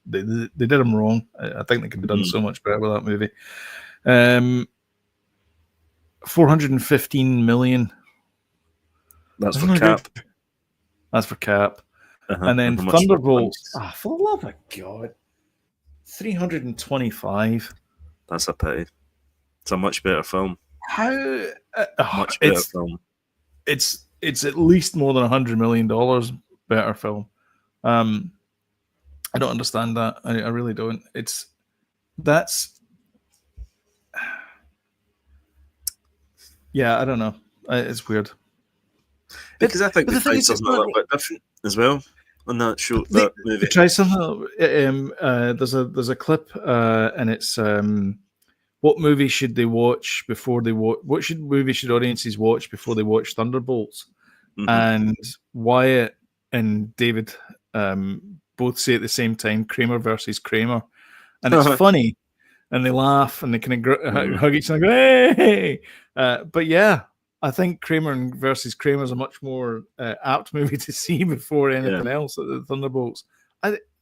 They did him wrong. I think they could have done so much better with that movie. 415 million. That's for Cap. That's for Cap. And then Thunderbolts. For the love of God. 325. That's a pity. It's a much better film. How much better film? It's at least more than $100 million better film. I don't understand that. I really don't. I don't know. It's weird. Because I think the price is a little bit different as well on that show. That movie. Try something. There's a clip, and it's what movie should they watch before they watch? Movie should audiences watch before they watch Thunderbolts? Mhm. And Wyatt and David both say at the same time, Kramer versus Kramer, and it's funny, and they laugh and they kind of hug each other, and go, hey! But yeah, I think Kramer versus Kramer is a much more apt movie to see before anything else at the Thunderbolts.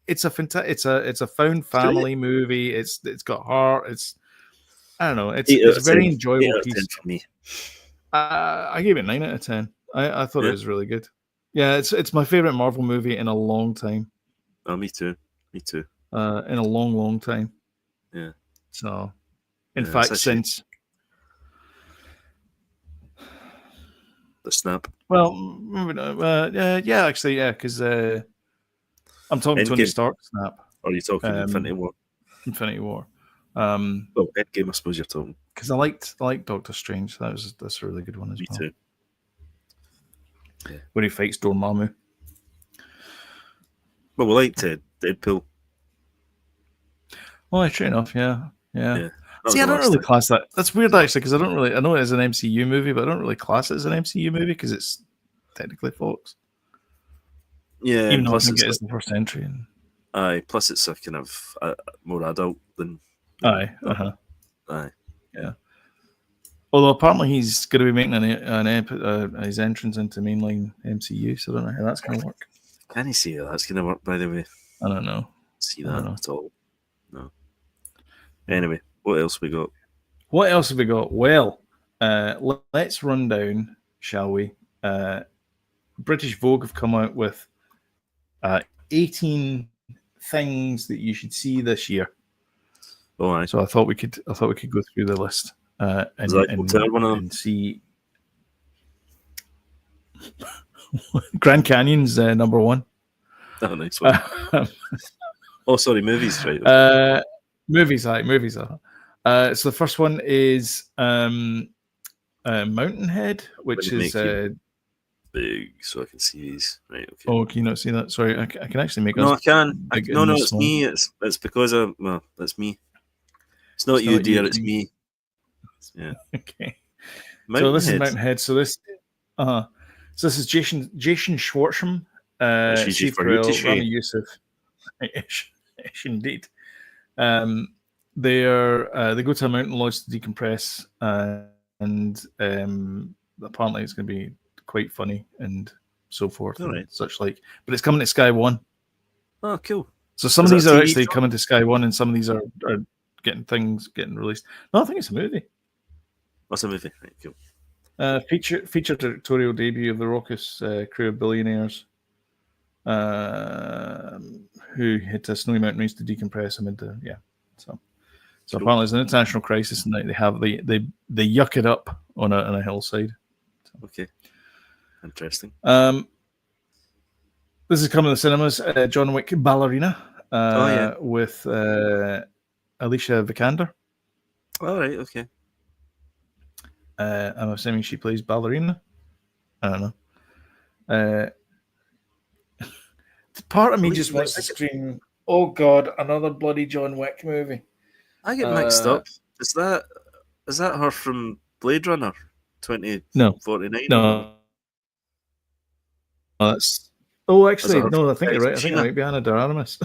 It's a found family movie. It's got heart. I don't know. It's a very enjoyable piece for me. I gave it 9 out of 10. I thought it was really good. Yeah, it's my favorite Marvel movie in a long time. Oh, me too. In a long time. Yeah. So, in fact, since the snap. Well, yeah, actually, yeah, because I'm talking Tony Stark snap. Or are you talking Infinity War? Infinity War. Endgame, I suppose you're talking. Because I liked Doctor Strange. That's a really good one as well. Me too. Yeah. When he fights Dormammu. Well, we liked Deadpool. Oh, true enough. Yeah. See, I don't really class that. That's weird, actually, because I know it is an MCU movie, but I don't really class it as an MCU movie because it's technically Fox. Yeah, even though I think it is the first entry. Aye, plus it's a kind of more adult than. Aye. Yeah. Although apparently he's going to be making his entrance into mainline MCU, so I don't know how that's going to work. Can you see how that's going to work? By the way, I don't know. See that at all? No. Anyway, what else we got? Well, let's run down, shall we? British Vogue have come out with 18 things that you should see this year. Oh, right. So I thought we could go through the list and see. Grand Canyon's number one. Oh, nice one. Oh, sorry, movies, right? Movies. So the first one is Mountainhead, which is big, so I can see these. Right. Okay. Oh, can you not see that? Sorry, I can actually make. No, I can. No, it's me. It's because that's me. It's not you, dear. It's me. Yeah. Okay. So this is Mountainhead. So this is Jason Schwartzman, Steve Carell, Rami Youssef. Ish indeed. They go to a mountain lodge to decompress, and apparently it's going to be quite funny and so forth, and such like. But it's coming to Sky One. Oh, cool! So some of these are actually coming to Sky One, and some of these are getting released. No, I think it's a movie. What's a movie? Right, cool. Feature directorial debut of the raucous crew of billionaires who hit a snowy mountain range to decompress them into So cool. Apparently there's an international crisis, and they yuck it up on a hillside. So. Okay, interesting. This is coming to the cinemas. John Wick Ballerina with Alicia Vikander. All right, okay. I'm assuming she plays ballerina. I don't know. Part of me just wants to scream, "Oh God, another bloody John Wick movie!" I get mixed up. Is that her from Blade Runner 2049? No. That's. Oh, actually, no. I think you're right. I think it might be Ana de Armas.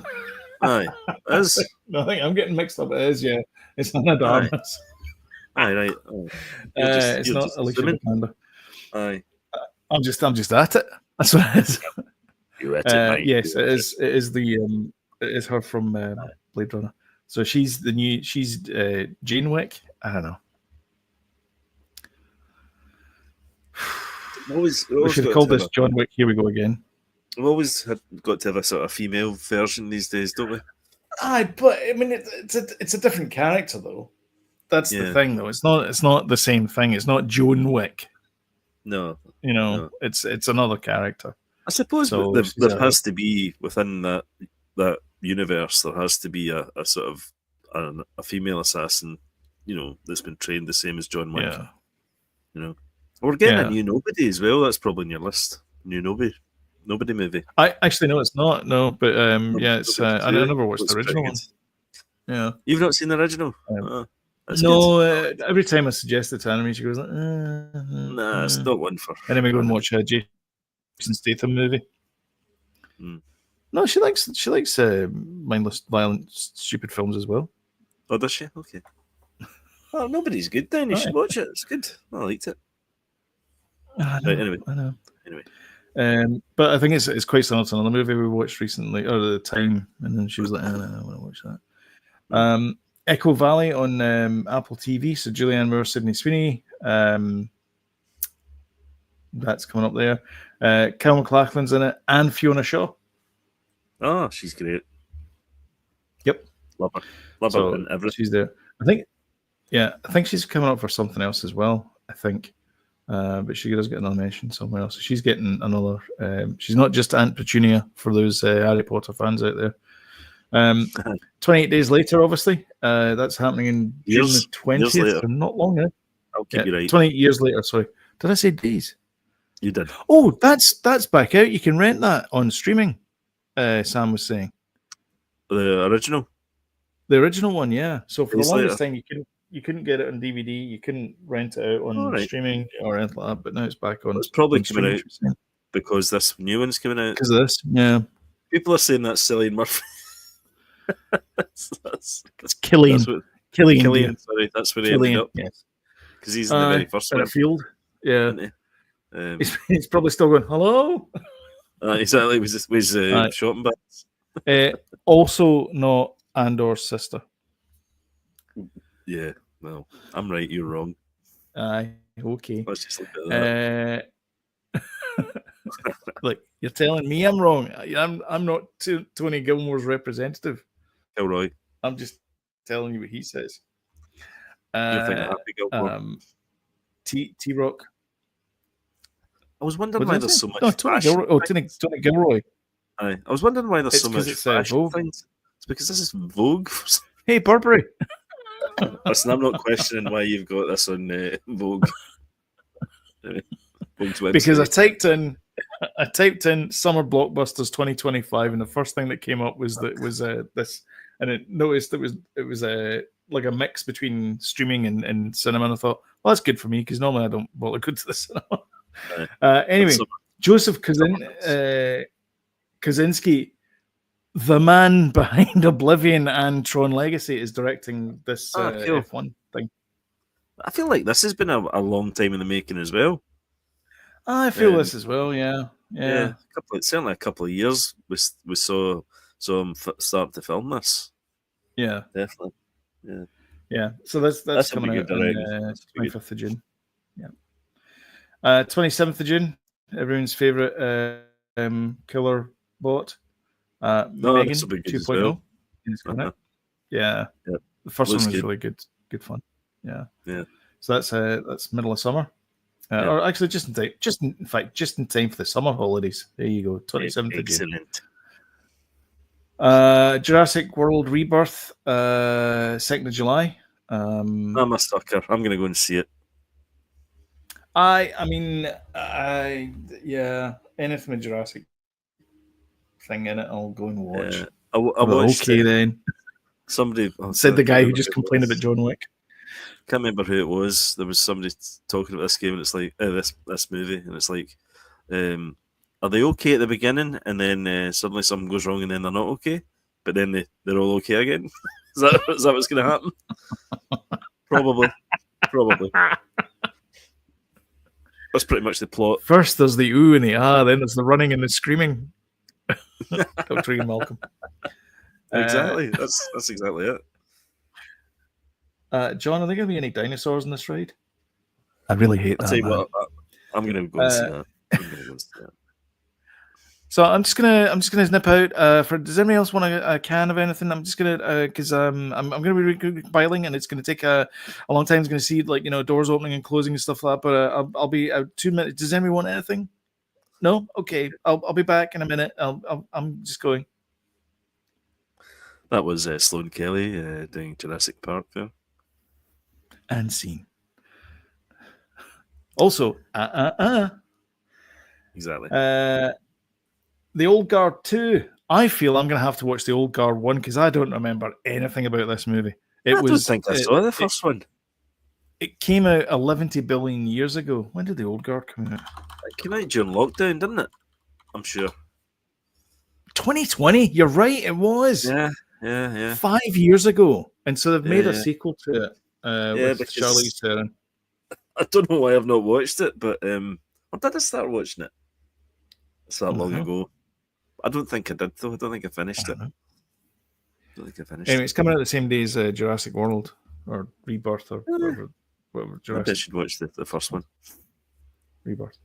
Aye, it is. No, I think I'm getting mixed up. It is, yeah. It's Ana de Armas. Aye, right. Oh. It's not Alicia Vikander. Aye. I'm just at it. That's what it is. You're at it, mate. Yes, it is. It is it is her from Blade Runner. So she's Jane Wick. I don't know. We should have called this John Wick. Here we go again. We've always got to have a sort of female version these days, don't we? Aye, but I mean, it's a different character though. That's the thing, though. It's not the same thing. It's not Joan Wick. No, it's another character. I suppose there has to be within that universe. There has to be a sort of a female assassin, that's been trained the same as John Wick. Yeah. We're getting a new Nobody as well. That's probably on your list. New Nobody movie. I actually no, it's not. No, but it's. I never watched the original one. Yeah, you've not seen the original. That's good. Every time I suggest it to Anime, she goes like, Nah, it's not one for. And then we go and watch a Jason Statham movie. No, she likes mindless, violent, stupid films as well. Oh, does she? Okay. Oh, Nobody's Good then. You should watch it. It's good. I liked it. I know. Anyway. But I think it's quite similar to another movie we watched recently, or at the time, and then she was like, I want to watch that. Echo Valley on Apple TV. So Julianne Moore, Sydney Sweeney. That's coming up there. Kel MacLachlan's in it, and Fiona Shaw. Oh, she's great. Yep. Love her and everything. She's there. I think she's coming up for something else as well. I think. But she does get a nomination somewhere else. So she's getting another. She's not just Aunt Petunia for those Harry Potter fans out there. 28 days later, obviously. That's happening in June the 20th. So not long now. I'll keep you right. 28 years later, sorry. Did I say days? You did. Oh, that's back out. You can rent that on streaming, Sam was saying. The original? The original one, yeah. So for the longest time, you couldn't get it on DVD. You couldn't rent it out on streaming or anything like that. But now it's back on. It's probably coming out because this new one's coming out. Because of this, yeah. People are saying that's Cillian Murphy. that's Killian. Killian, sorry. That's where he ended up. Yes. Because he's in the very first one. Field. Yeah. He's probably still going, hello? Exactly. Was Schottenbach. Also not Andor's sister. Yeah, well, I'm right, you're wrong. Aye, okay. Let's just look at that. Look, you're telling me I'm wrong. I'm not Tony Gilmore's representative. Kilroy. I'm just telling you what he says. You're thinking Happy Gilmore. T-Rock. I was wondering why there's so much. No, Tony Gilroy. Oh, Tony Gilroy. Aye, I was wondering why there's so much fashion things. It's because this is Vogue. Hey, Burberry. Listen, I'm not questioning why you've got this on Vogue. Vogue's website. Because I typed in Summer Blockbusters 2025, and the first thing that came up was this, and it noticed it was like a mix between streaming and cinema, and I thought, well, that's good for me because normally I don't bother go to the cinema. Anyway, Joseph Kosinski, the man behind Oblivion and Tron Legacy, is directing this F1 thing. I feel like this has been a long time in the making as well. I feel this as well, yeah. Certainly a couple of years we saw him start to film this. Yeah, definitely. Yeah. So that's coming out on 25th of June. Yeah. 27th of June, everyone's favorite killer bot. Megan 2.0 is coming out. Yeah. The first one was really good fun. Yeah. So that's middle of summer. Or actually just in time. Just in time for the summer holidays. There you go. 27th of June. Excellent. Jurassic World Rebirth, 2nd of July. I'm a sucker. I'm gonna go and see it. Anything with Jurassic thing in it, I'll go and watch. I watched okay then. Somebody said the guy who just complained about John Wick. Can't remember who it was. There was somebody talking about this game, and it's like this movie, and it's like, are they okay at the beginning, and then suddenly something goes wrong, and then they're not okay, but then they're all okay again? Is that what's going to happen? Probably. That's pretty much the plot. First, there's the ooh and the ah, then there's the running and the screaming. Dr. Ian Malcolm. Exactly. That's exactly it. John, are there going to be any dinosaurs in this ride? I really hate that. I'll tell you what, I'm going to go and see that. So I'm just gonna nip out. Does anybody else want a can of anything? I'm just gonna because I'm gonna be compiling, and it's gonna take a long time. It's gonna see doors opening and closing and stuff like that. But I'll be out 2 minutes. Does anybody want anything? No. Okay. I'll be back in a minute. I'm just going. That was Sloane Kelly doing Jurassic Park there. And scene. Also, Exactly. The Old Guard 2. I feel I'm going to have to watch The Old Guard 1 because I don't remember anything about this movie. don't think I saw the first one. It came out 11 billion years ago. When did the Old Guard come out? It came out during lockdown, didn't it? I'm sure. 2020. You're right. It was. Yeah. 5 years ago, and so they've made a sequel to it with Charlize Theron. I don't know why I've not watched it, but when did I start watching it? It's that long ago. I don't think I did, though. I don't think I finished it. Anyway, it's coming out the same day as Jurassic World or Rebirth or whatever. Maybe I should watch the first one. Rebirth.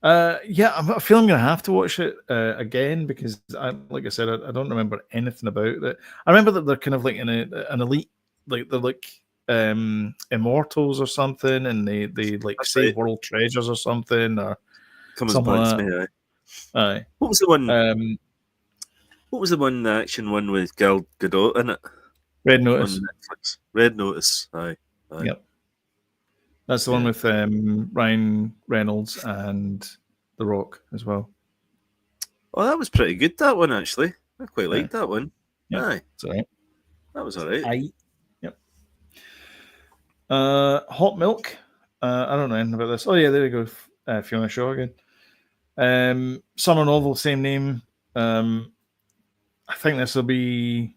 Yeah, I feel I'm going to have to watch it again because, like I said, I don't remember anything about it. I remember that they're kind of like an elite, like they're like immortals or something, and they like save world treasures or something, or something like that. Aye. What was the one? What was the action one with Gal Gadot in it? Red Notice. On Netflix. Red Notice. Aye. Yep. That's the one with Ryan Reynolds and The Rock as well. Oh, that was pretty good, that one, actually. I quite liked that one. Yep. Aye. It's all right. That was all right. Yep. Hot Milk. I don't know anything about this. Oh, yeah, there we go. Fiona Shaw again. Summer novel, same name. I think this will be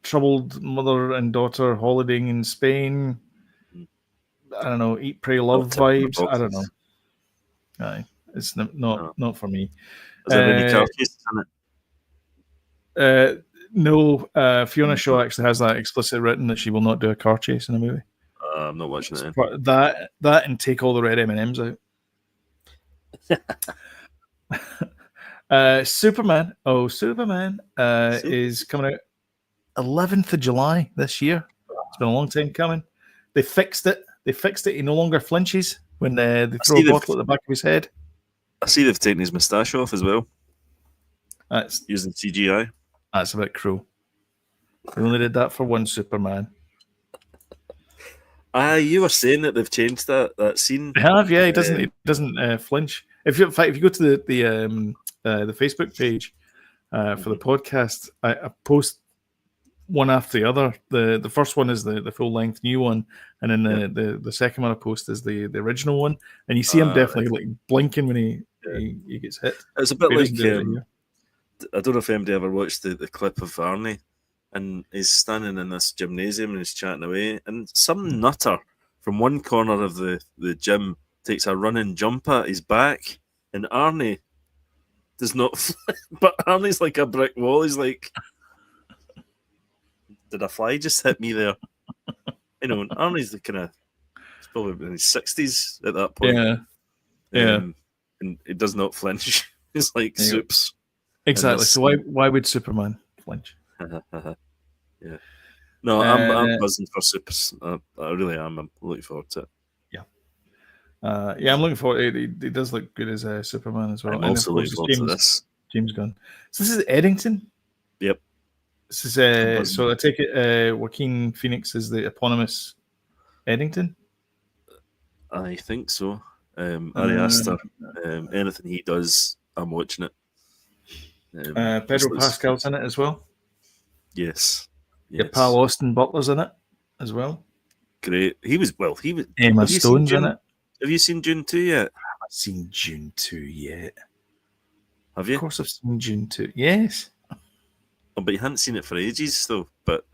troubled mother and daughter holidaying in Spain. I don't know, Eat, Pray, Love vibes. I don't know. Aye, it's not for me. Is there any car chases in it? No. Fiona Shaw actually has that explicit written that she will not do a car chase in a movie. I'm not watching it. That and take all the red M&Ms out. Superman. Superman is coming out 11th of July this year. It's been a long time coming. They fixed it. He no longer flinches when they throw a bottle at the back of his head. I see they've taken his moustache off as well. That's using CGI. That's a bit cruel. They only did that for one Superman. You were saying that they've changed that scene. They have, yeah. He doesn't flinch. In fact, if you go to the Facebook page for the podcast, I post one after the other. The first one is the full length new one, and then the second one I post is the original one. And you see him definitely like blinking when he gets hit. It's a bit like I don't know if anybody ever watched the clip of Arnie, and he's standing in this gymnasium and he's chatting away, and some nutter from one corner of the gym takes a running jump at his back, and Arnie does not. But Arnie's like a brick wall. He's like, did a fly just hit me there? You know, and Arnie's the kind of, he's probably in his 60s at that point. Yeah. And he does not flinch. He's like soups. Exactly. So why would Superman flinch? Yeah. No, I'm buzzing for Supers. I really am. I'm looking forward to it. Yeah, I'm looking forward. He does look good as Superman as well. I'm also looking forward to this. James Gunn. So this is Eddington. Yep. This is so I take it Joaquin Phoenix is the eponymous Eddington. I think so. Ari Aster. Anything he does, I'm watching it. Pedro Pascal's in it as well. Yes. Your pal Austin Butler's in it as well. Great. He was. Emma Stone's in it. Have you seen Dune 2 yet? I haven't seen Dune 2 yet. Have you? Of course I've seen Dune 2. Yes. Oh, but you hadn't seen it for ages, though. But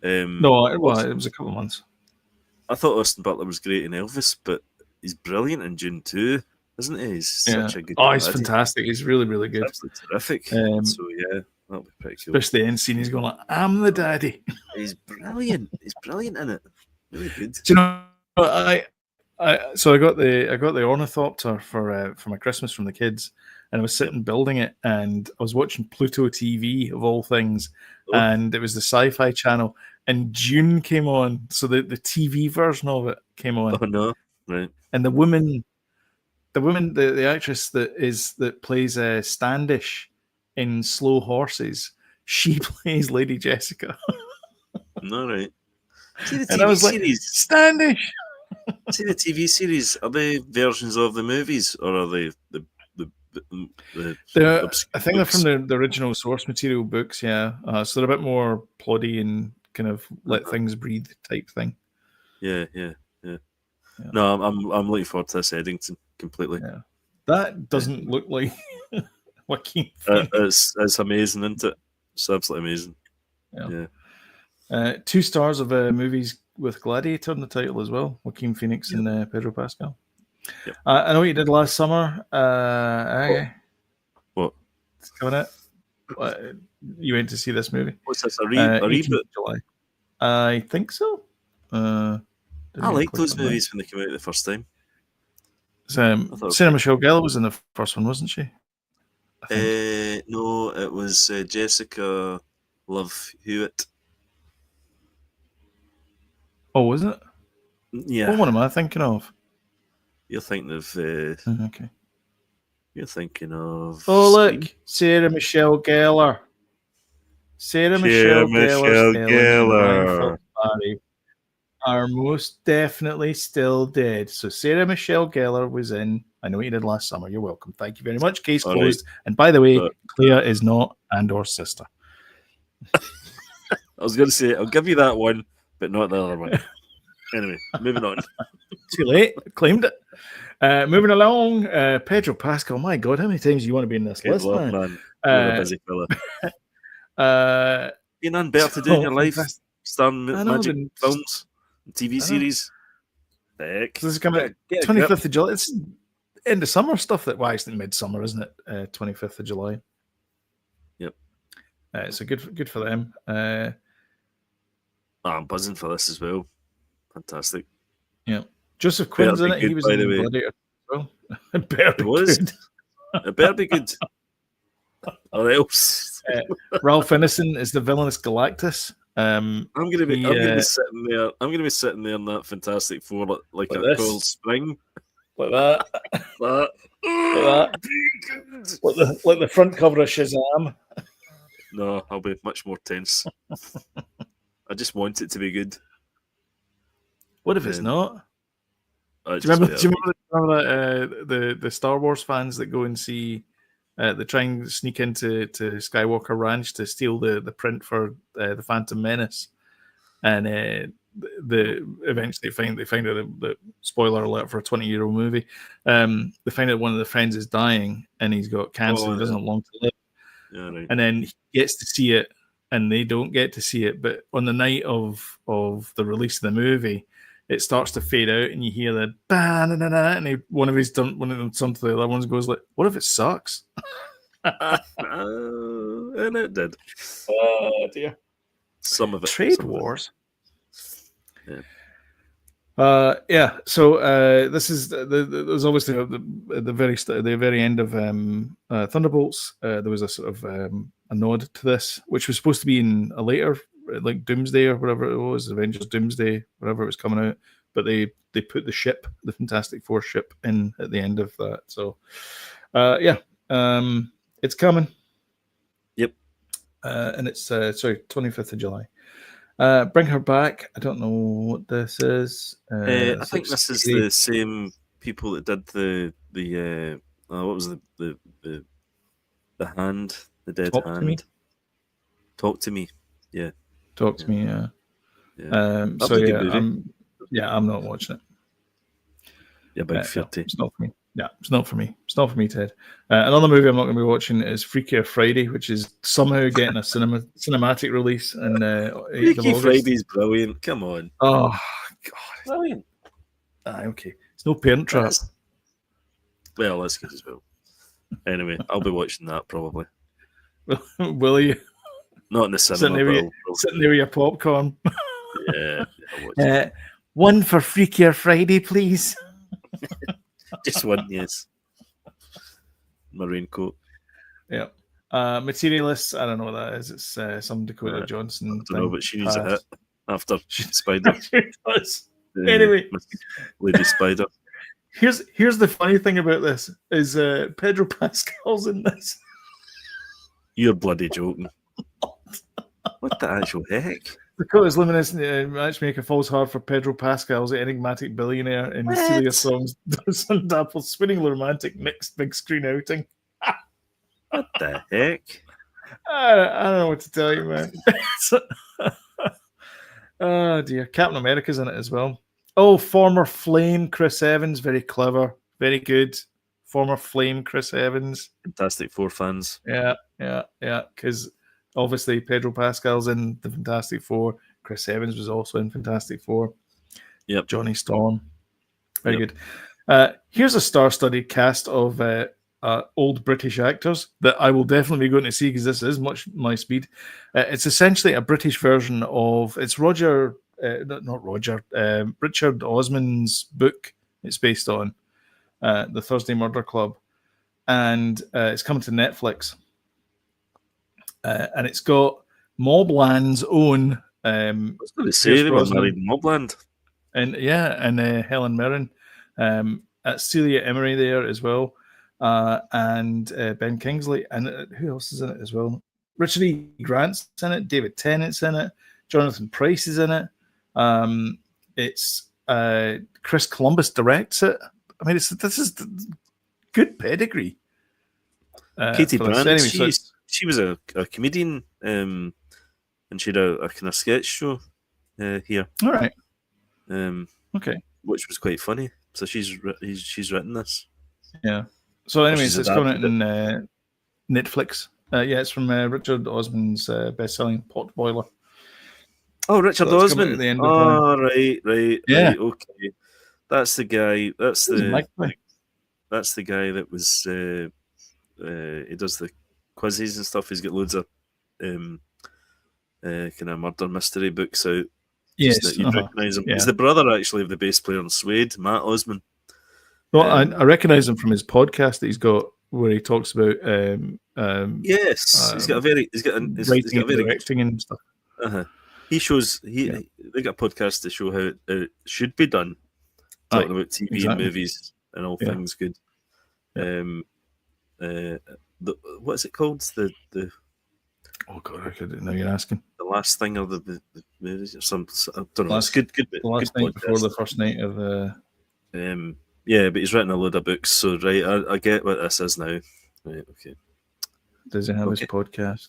no, it was a couple of months. I thought Austin Butler was great in Elvis, but he's brilliant in Dune 2, isn't he? He's such a good. Oh, he's fantastic. He's really, really good. Absolutely terrific. So yeah, that'll be pretty cool. Especially the end scene, he's going like, "I'm the daddy." He's brilliant. He's brilliant in it. Really good. Do you know? So I got the ornithopter for my Christmas from the kids, and I was sitting building it, and I was watching Pluto TV of all things, and it was the Sci-Fi Channel, and Dune came on, so the TV version of it came on. Oh no, right. And the actress that plays Standish in Slow Horses, she plays Lady Jessica. All right. See the TV and I was series. Like, Standish. See the TV series. Are they versions of the movies, or are they the I think they're from the original source material books. Yeah, so they're a bit more ploddy and kind of let things breathe type thing. Yeah. No, I'm looking forward to this Eddington completely. Yeah, that doesn't look like Joaquin Phoenix. It's amazing, isn't it? It's absolutely amazing. Yeah. 2 stars of movies with Gladiator in the title as well. Joaquin Phoenix and Pedro Pascal. Yep. I know what you did last summer. What? It's coming out. You went to see this movie. What's this? A reboot? July. I think so. I liked those movies when they came out the first time. Sarah Michelle Gellar was in the first one, wasn't she? No, it was Jessica Love Hewitt. Oh, was it? Yeah. What am I thinking of? You're thinking of. Okay. You're thinking of. Oh, look, Sarah Michelle Gellar. Sarah Michelle Gellar are most definitely still dead. So Sarah Michelle Gellar was in I Know What You Did Last Summer. You're welcome. Thank you very much. Case closed. Right. And by the way, Claire is not Andor's sister. I was going to say, I'll give you that one, but not the other one. Anyway, moving on. Too late. Claimed it. Moving along, Pedro Pascal. My God, how many times do you want to be in this list, man? You're a busy fella. You none better to do in your life? Starring magic films, TV series. Heck. So this is coming out 25th of July. It's end of summer stuff. It's midsummer, isn't it? 25th of July. Yep. So good for them. I'm buzzing for this as well. Fantastic. Yeah. Joseph Quinn's in it. He was in Gladiator as well. It better be good. It better be good. Or else. Ralph Ineson is the villainous Galactus. I'm gonna be sitting there. I'm gonna be sitting there in that Fantastic Four like a cold spring. Like that. Like that. Like the front cover of Shazam. No, I'll be much more tense. I just want it to be good. What if it's not? Do you remember that, the Star Wars fans that go and see they try and sneak into Skywalker Ranch to steal the print for the Phantom Menace, and eventually they find out the spoiler alert for a 20-year-old movie. They find out one of the friends is dying and he's got cancer. He doesn't have long to live. Yeah, right. And then he gets to see it, and they don't get to see it. But on the night of the release of the movie, it starts to fade out, and you hear the and one of them some to the other ones goes like, "What if it sucks?" And it did. Oh dear. Some of it. Trade wars. Yeah. So this is there's obviously the very end of Thunderbolts. There was a sort of a nod to this, which was supposed to be in a later, like Doomsday or whatever it was, Avengers Doomsday, whatever it was coming out. But they put the Fantastic Four ship in at the end of that. So it's coming. Yep. And it's 25th of July. Bring Her Back. I don't know what this is. I think this is the same people that did the what was the hand, the dead Talk hand. To Me? Talk to Me. Yeah. Talk to Me. Yeah. I'm not watching it. Yeah, big 50. It's not for me. Yeah, it's not for me. It's not for me, Ted. Another movie I'm not going to be watching is Freaky Friday, which is somehow getting a cinematic release. And Freaky Friday's brilliant. Come on. Oh God, brilliant. Okay. It's no Parent Trap. Well, that's good as well. Anyway, I'll be watching that probably. Will you? Not in the cinema. Sitting there with your popcorn. Yeah. One for Freakier Friday, please. Just one, yes. My raincoat. Yeah. Materialists, I don't know what that is. It's some Dakota Johnson. I don't know, but she needs a hit after Spider. She does. Anyway, Lady Spider. Here's the funny thing about this is Pedro Pascal's in this. You're bloody joking. What the actual heck? Dakota's luminescent matchmaker falls hard for Pedro Pascal's enigmatic billionaire in Celia Song's Sun Dapple's spinning romantic mixed big screen outing. What the heck? I don't know what to tell you, man. Oh dear, Captain America's in it as well. Oh, former Flame Chris Evans, very clever, very good. Former Flame Chris Evans. Fantastic Four fans. Yeah. Because obviously Pedro Pascal's in the Fantastic Four. Chris Evans was also in Fantastic Four. Yep. Johnny Storm. Very good. Here's a star-studded cast of old British actors that I will definitely be going to see because this is much my speed. It's essentially a British version of Richard Osman's book. It's based on the Thursday Murder Club, and it's coming to Netflix. And it's got Mobland's own. I was going to say they were married in Mobland. And Helen Mirren, Celia Emery there as well, and Ben Kingsley, and who else is in it as well? Richard E. Grant's in it, David Tennant's in it, Jonathan Pryce is in it. It's Chris Columbus directs it. I mean, this is good pedigree. Katie Brandt, anyway, she was a comedian, and she had a kind of sketch show here. All right. Okay, which was quite funny. So she's written this. Yeah. So, anyways, it's going out in Netflix. Yeah, it's from Richard Osman's best-selling Pot Boiler. Oh, Richard Osman. Right. Yeah. Right, okay. That's the guy. That's the guy that was. He does the quizzes and stuff. He's got loads of kind of murder mystery books out. Yes, you recognise him. Yeah. He's the brother actually of the bass player on Suede, Matt Osman. Well, I recognise him from his podcast that he's got where he talks about. Yes, he's got a very directing and stuff. He shows they got a podcast to show how it should be done, talking about TV and movies and all things good. What's it called? The oh god, I didn't know you're asking. The last thing of the movies or some I don't know. It's good. The last good night before the first night of the. Yeah, but he's written a load of books, so right, I get what this is now. Right, okay. Does he have his podcast?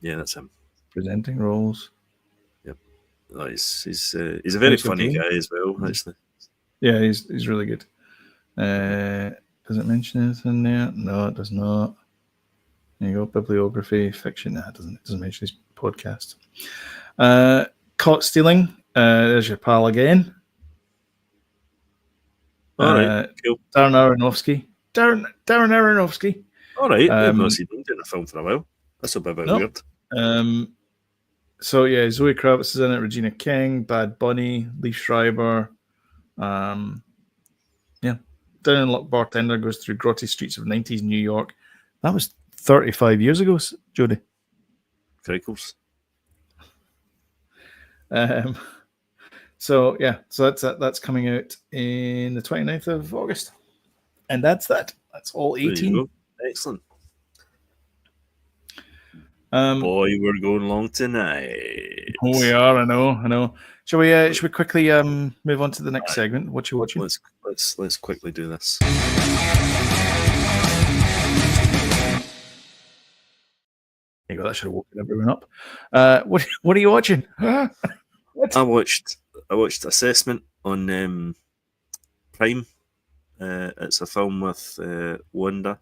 Yeah, that's him. Presenting roles. Yep. No, he's a very funny guy as well, actually. Yeah, he's really good. Does it mention anything there? No, it does not. There you go. Bibliography, fiction. Nah, it doesn't mention his podcast. Caught stealing. There's your pal again. All right, cool. Darren Aronofsky. Darren Aronofsky. All right, I've not seen him doing a film for a while. That's a bit weird. So yeah, Zoe Kravitz is in it. Regina King, Bad Bunny, Lee Schreiber. Down and Luck Bartender goes through grotty streets of 90s New York. That was 35 years ago, Jody. Crickles. So that's coming out in the 29th of August. And that's that. That's all 18. Excellent. Boy, we're going long tonight. Oh, we are. I know. Shall we quickly move on to the next segment? What you watching? Let's quickly do this. There you go. That should have woken everyone up. What are you watching? I watched Assessment on Prime. It's a film with Wanda.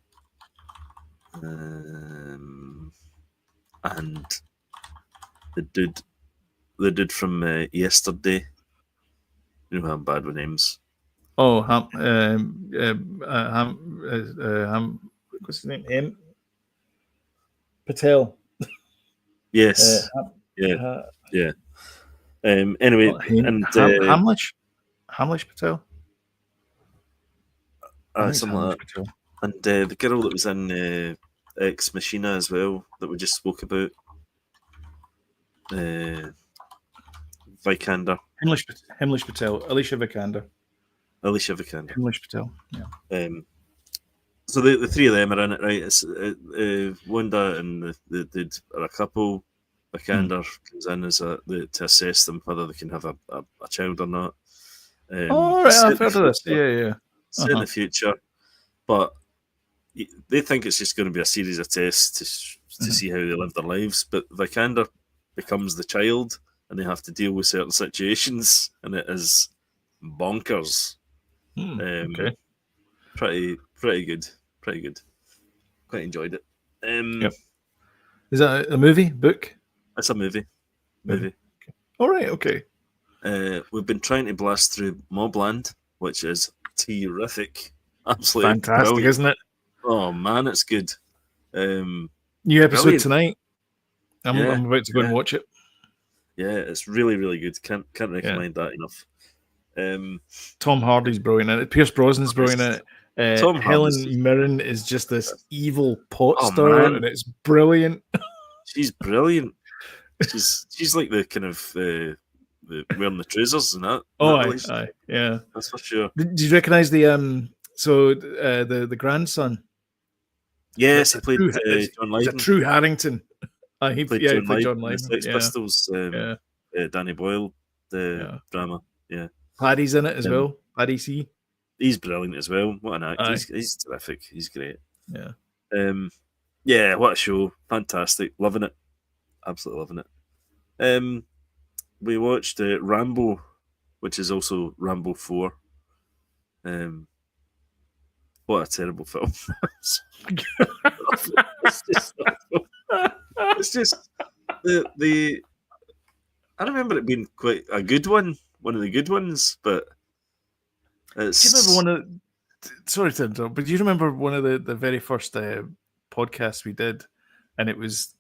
And the dude from Yesterday. You know how I'm bad with names. Oh, what's his name? Patel. Yes. Yeah. Anyway, Hamlish Patel. Something like that. And the girl that was in Ex Machina as well, that we just spoke about. Vikander. Himmlish Patel. Alicia Vikander. Himmlish Patel. Yeah. So the three of them are in it, right? It's Wanda and the dude are a couple. Vikander comes in as to assess them whether they can have a child or not. Right, I've heard of this. Yeah. Set in the future, but they think it's just going to be a series of tests to see how they live their lives. But Vikander becomes the child and they have to deal with certain situations, and it is bonkers. Okay. Pretty good. Pretty good. Quite enjoyed it. Yep. Is that a movie? Book? It's a movie. Okay. All right. Okay. We've been trying to blast through Mobland, which is terrific. Absolutely fantastic, brilliant. Isn't it? Oh man, it's good. New episode brilliant. tonight. I'm about to go and watch it. Yeah, it's really, really good. Can't recommend that enough. Tom Hardy's brilliant in it. Pierce Brosnan's brilliant in it. Helen Mirren is just this evil pot stirrer, and it's brilliant. She's brilliant. She's like the kind of the wearing the trousers and that. Aye, yeah, that's for sure. Did you recognise the the grandson? Yes, he played John Lydon. He's a true Harrington. He played John Lydon. Sex Pistols. Danny Boyle, the drama. Yeah, Paddy's in it as well. Paddy C. He's brilliant as well. What an actor! He's terrific. He's great. Yeah. Yeah. What a show! Fantastic. Loving it. Absolutely loving it. We watched Rambo, which is also Rambo 4. What a terrible film! It's just the. I remember it being quite a good one of the good ones, but it's. Do you remember one of? Sorry to interrupt, but do you remember one of the very first podcasts we did, and it was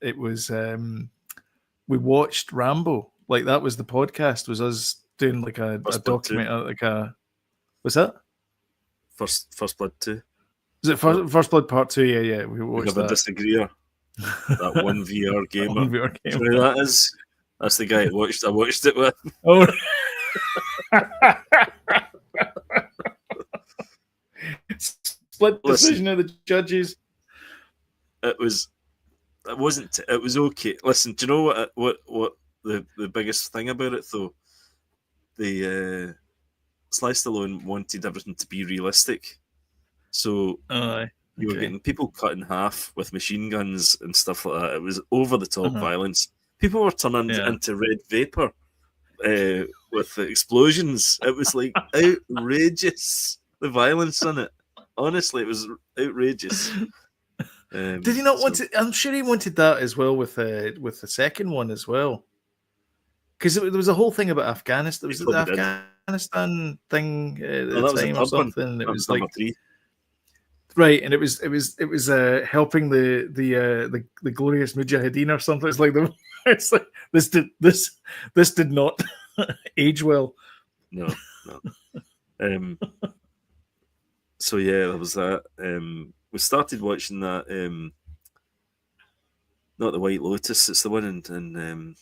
we watched Rambo. Like that was the podcast. Was us doing like a document, like a. What's that? First Blood 2. Is it First Blood Part 2? Yeah. We watched that. Disagreeer. That one VR gamer. One VR gamer. Do you know who that is? That's the guy I watched it with. Oh. Split decision of the judges. It was okay. Listen, do you know what the biggest thing about it though? The Sly Stallone wanted everything to be realistic, so you were getting people cut in half with machine guns and stuff like that. It was over the top violence. People were turning into red vapor with the explosions. It was like outrageous. The violence in it. Honestly, it was outrageous. Did he not want to? I'm sure he wanted that as well with the second one as well. Because there was a whole thing about Afghanistan. Was it the Afghanistan thing at the time or something? It was like 3. Right, and it was helping the glorious Mujahideen or something. It's like this did not age well. No. So yeah, there was that. We started watching that. Not the White Lotus. It's the one on.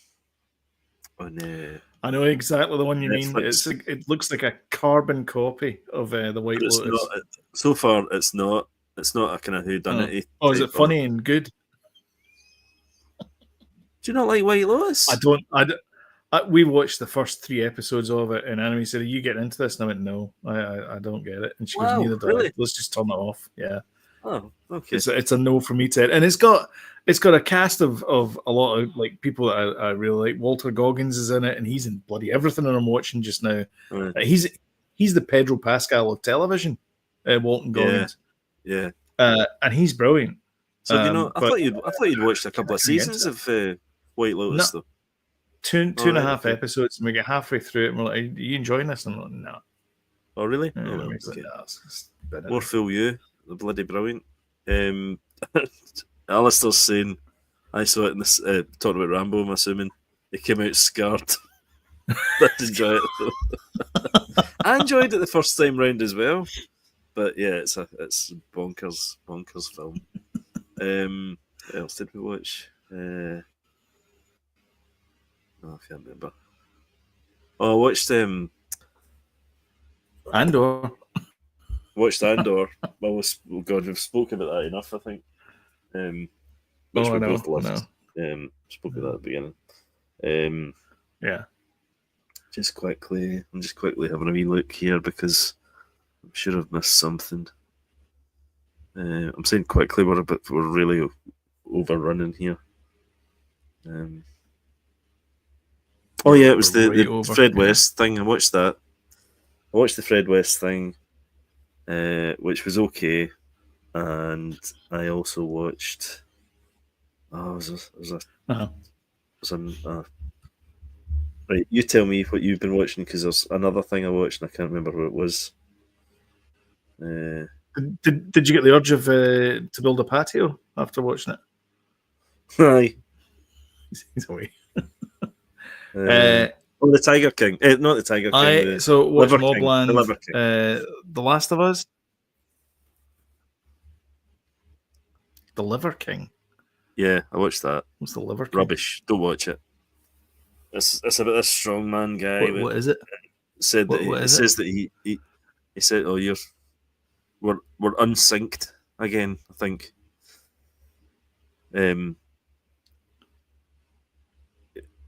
I know exactly the one you Netflix. mean. It looks like a carbon copy of the White Lotus. So far, it's not. It's not a kind of whodunit. Oh, is it funny and good? Do you not like White Lotus? I don't. We watched the first 3 episodes of it, and Annie said, "Are you getting into this?" And I went, "No, I don't get it." And she goes, "Neither do I. Let's just turn it off." Yeah. Oh, okay. It's a no for me to it, and it's got a cast of a lot of like people that I really like. Walter Goggins is in it, and he's in bloody everything that I'm watching just now. Right. He's the Pedro Pascal of television. Walton Goggins. Yeah. And he's brilliant. So I thought you'd watched a couple of seasons of White Lotus though. Two and a half episodes, and we get halfway through it, and we're like, "Are you enjoying this?" And I'm like, "No." Oh really? More fool you. They're bloody brilliant. Alistair's saying, I saw it in this talking about Rambo. I'm assuming he came out scarred. Didn't enjoy it though. I enjoyed it the first time round as well, but yeah, it's bonkers film. What else did we watch? I can't remember. Oh, I watched Andor. Watched Andor. Well, God, we've spoken about that enough, I think. Which we both loved. Spoke about that at the beginning. Yeah. I'm just quickly having a wee look here because I'm sure I've missed something. I'm saying quickly, we're overrunning here. Oh yeah, it was the over. Fred West thing. I watched that. I watched the Fred West thing, which was okay, and I also watched. Oh, right. You tell me what you've been watching because there's another thing I watched and I can't remember what it was. Did you get the urge of to build a patio after watching it? Aye. He's away. The Tiger King. Not the Tiger King. So watch Liver Mobland, King. The Liver King. The Last of Us. The Liver King. Yeah, I watched that. What's the Liver King? Rubbish. Don't watch it. It's about this strongman guy. What is it? Said that he says that he said, "Oh, we're unsynced again." I think. No,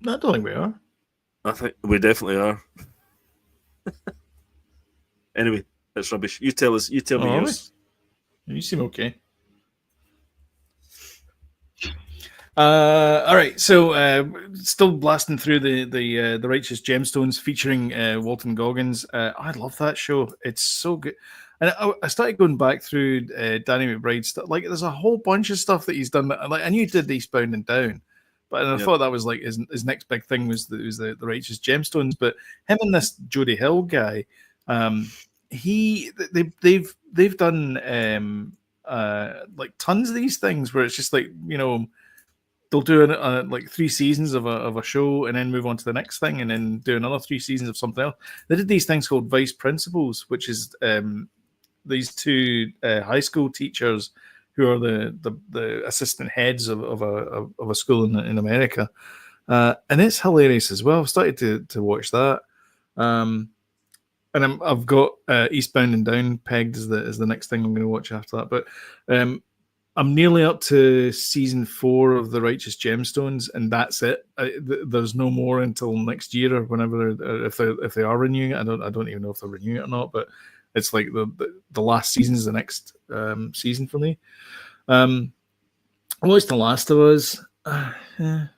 I don't think we are. I think we definitely are. Anyway, that's rubbish. You tell us. You tell me yours. You seem okay. All right, so still blasting through the Righteous Gemstones featuring Walton Goggins. I love that show. It's so good. And I started going back through Danny McBride stuff. Like, there's a whole bunch of stuff that he's done. Like, I knew he did Eastbound and Down, but I thought that was like his next big thing was the Righteous Gemstones. But him and this Jody Hill guy, they've done like tons of these things where it's just like, you know, they'll do like 3 seasons of a show and then move on to the next thing and then do another 3 seasons of something else. They did these things called Vice Principals, which is these 2 high school teachers who are the assistant heads of a school in America, and it's hilarious as well. I've started to watch that, and I've got Eastbound and Down pegged as the next thing I'm going to watch after that. But I'm nearly up to season 4 of the Righteous Gemstones, and that's it. There's no more until next year or whenever, if they are renewing it. I don't even know if they're renewing it or not. But it's like the last season is the next season for me. I watched The Last of Us. It's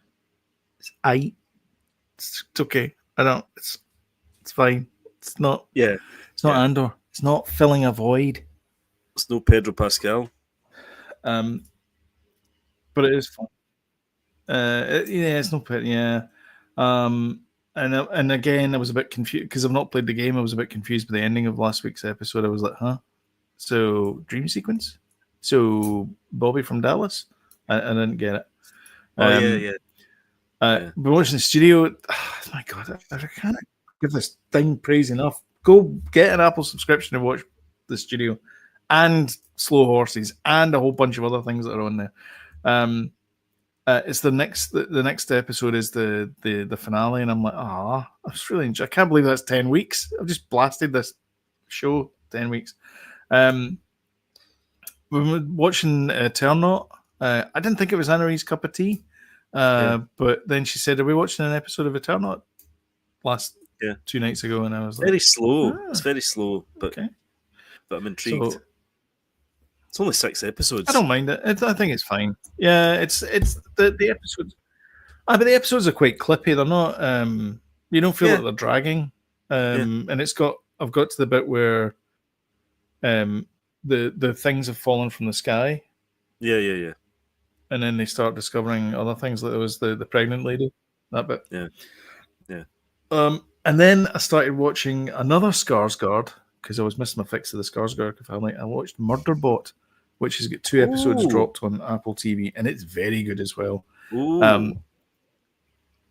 okay. It's fine. It's not. Yeah. It's not Andor. It's not filling a void. It's no Pedro Pascal. But it is fun. It's no pit. Yeah. And again, I was a bit confused because I've not played the game. I was a bit confused by the ending of last week's episode. I was like, huh? So dream sequence? So Bobby from Dallas? I didn't get it. Yeah. But watching the studio, my God, I can't give this thing praise enough. Go get an Apple subscription and watch the studio, and Slow Horses, and a whole bunch of other things that are on there. It's the next episode is the finale, and I'm like, I was really enjoying. I can't believe that's 10 weeks. I've just blasted this show 10 weeks. We were watching Eternaut. I didn't think it was Anna-Marie's cup of tea, but then she said, "Are we watching an episode of Eternaut?" last 2 nights ago, and I was like, very slow. It's very slow, but I'm intrigued. So, it's only 6 episodes. I don't mind it. I think it's fine. Yeah, it's the episodes. But the episodes are quite clippy. They're not. You don't feel like they're dragging. And I've got to the bit where, the things have fallen from the sky. Yeah. And then they start discovering other things. Like there was the pregnant lady. That bit. Yeah. And then I started watching another Skarsgård because I was missing my fix of the Skarsgård family. I watched Murderbot, which has got 2 episodes dropped on Apple TV, and it's very good as well. So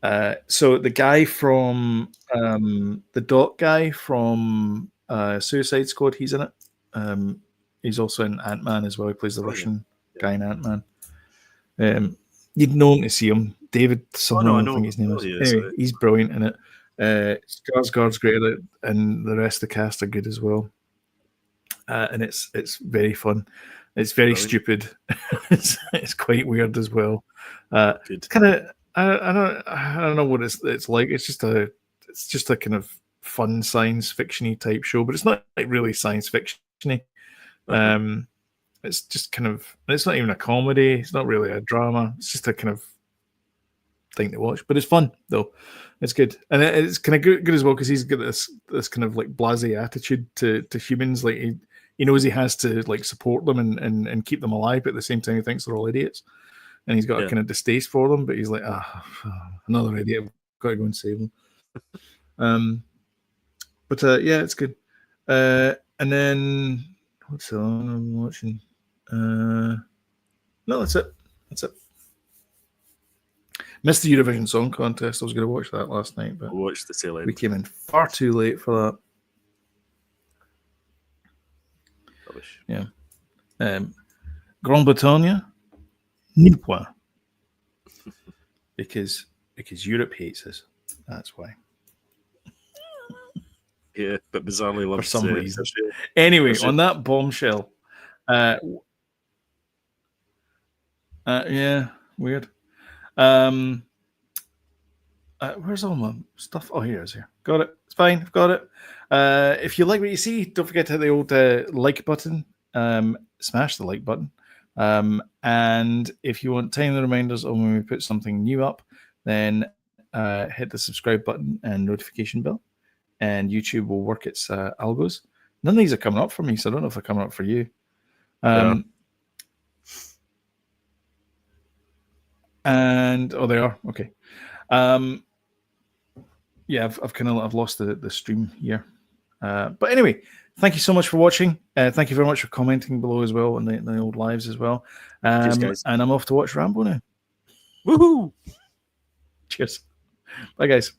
the guy from the Doc guy from Suicide Squad, he's in it. He's also in Ant-Man as well. He plays the Russian guy in Ant-Man. You'd know him to see him. David something, I think his name is. Anyway, he's brilliant in it. Skarsgård's great at it, and the rest of the cast are good as well. And it's very fun. It's very stupid. it's quite weird as well. Kind of, I don't know what it's like. It's just a kind of fun science fiction-y type show, but it's not like really science fiction-y. It's just kind of, it's not even a comedy. It's not really a drama. It's just a kind of thing to watch, but it's fun though. It's good, and it's kind of good as well because he's got this kind of like blasé attitude to humans. Like he knows he has to like support them and keep them alive, but at the same time he thinks they're all idiots, and he's got a kind of distaste for them. But he's like, another idiot. I've got to go and save them. But yeah, it's good. And then what's on? I'm watching. No, that's it. That's it. Missed the Eurovision Song Contest. I was going to watch that last night, but I watched the tail end. We came in far too late for that. Rubbish. Yeah. Grand Bretagne, nul point. because Europe hates us. That's why. Yeah, but bizarrely loves for some reason. Israel. Anyway, on that bombshell. Yeah, weird. Where's all my stuff? Oh, here it is. Here, got it. It's fine. I've got it. If you like what you see, don't forget to hit the old like button. Smash the like button. And if you want timely reminders on when we put something new up, then hit the subscribe button and notification bell. And YouTube will work its algos. None of these are coming up for me, so I don't know if they're coming up for you. And they are okay. Yeah, I've lost the stream here. But anyway, thank you so much for watching. Thank you very much for commenting below as well in the old lives as well. Cheers, guys. And I'm off to watch Rambo now. Woohoo! Cheers. Bye, guys.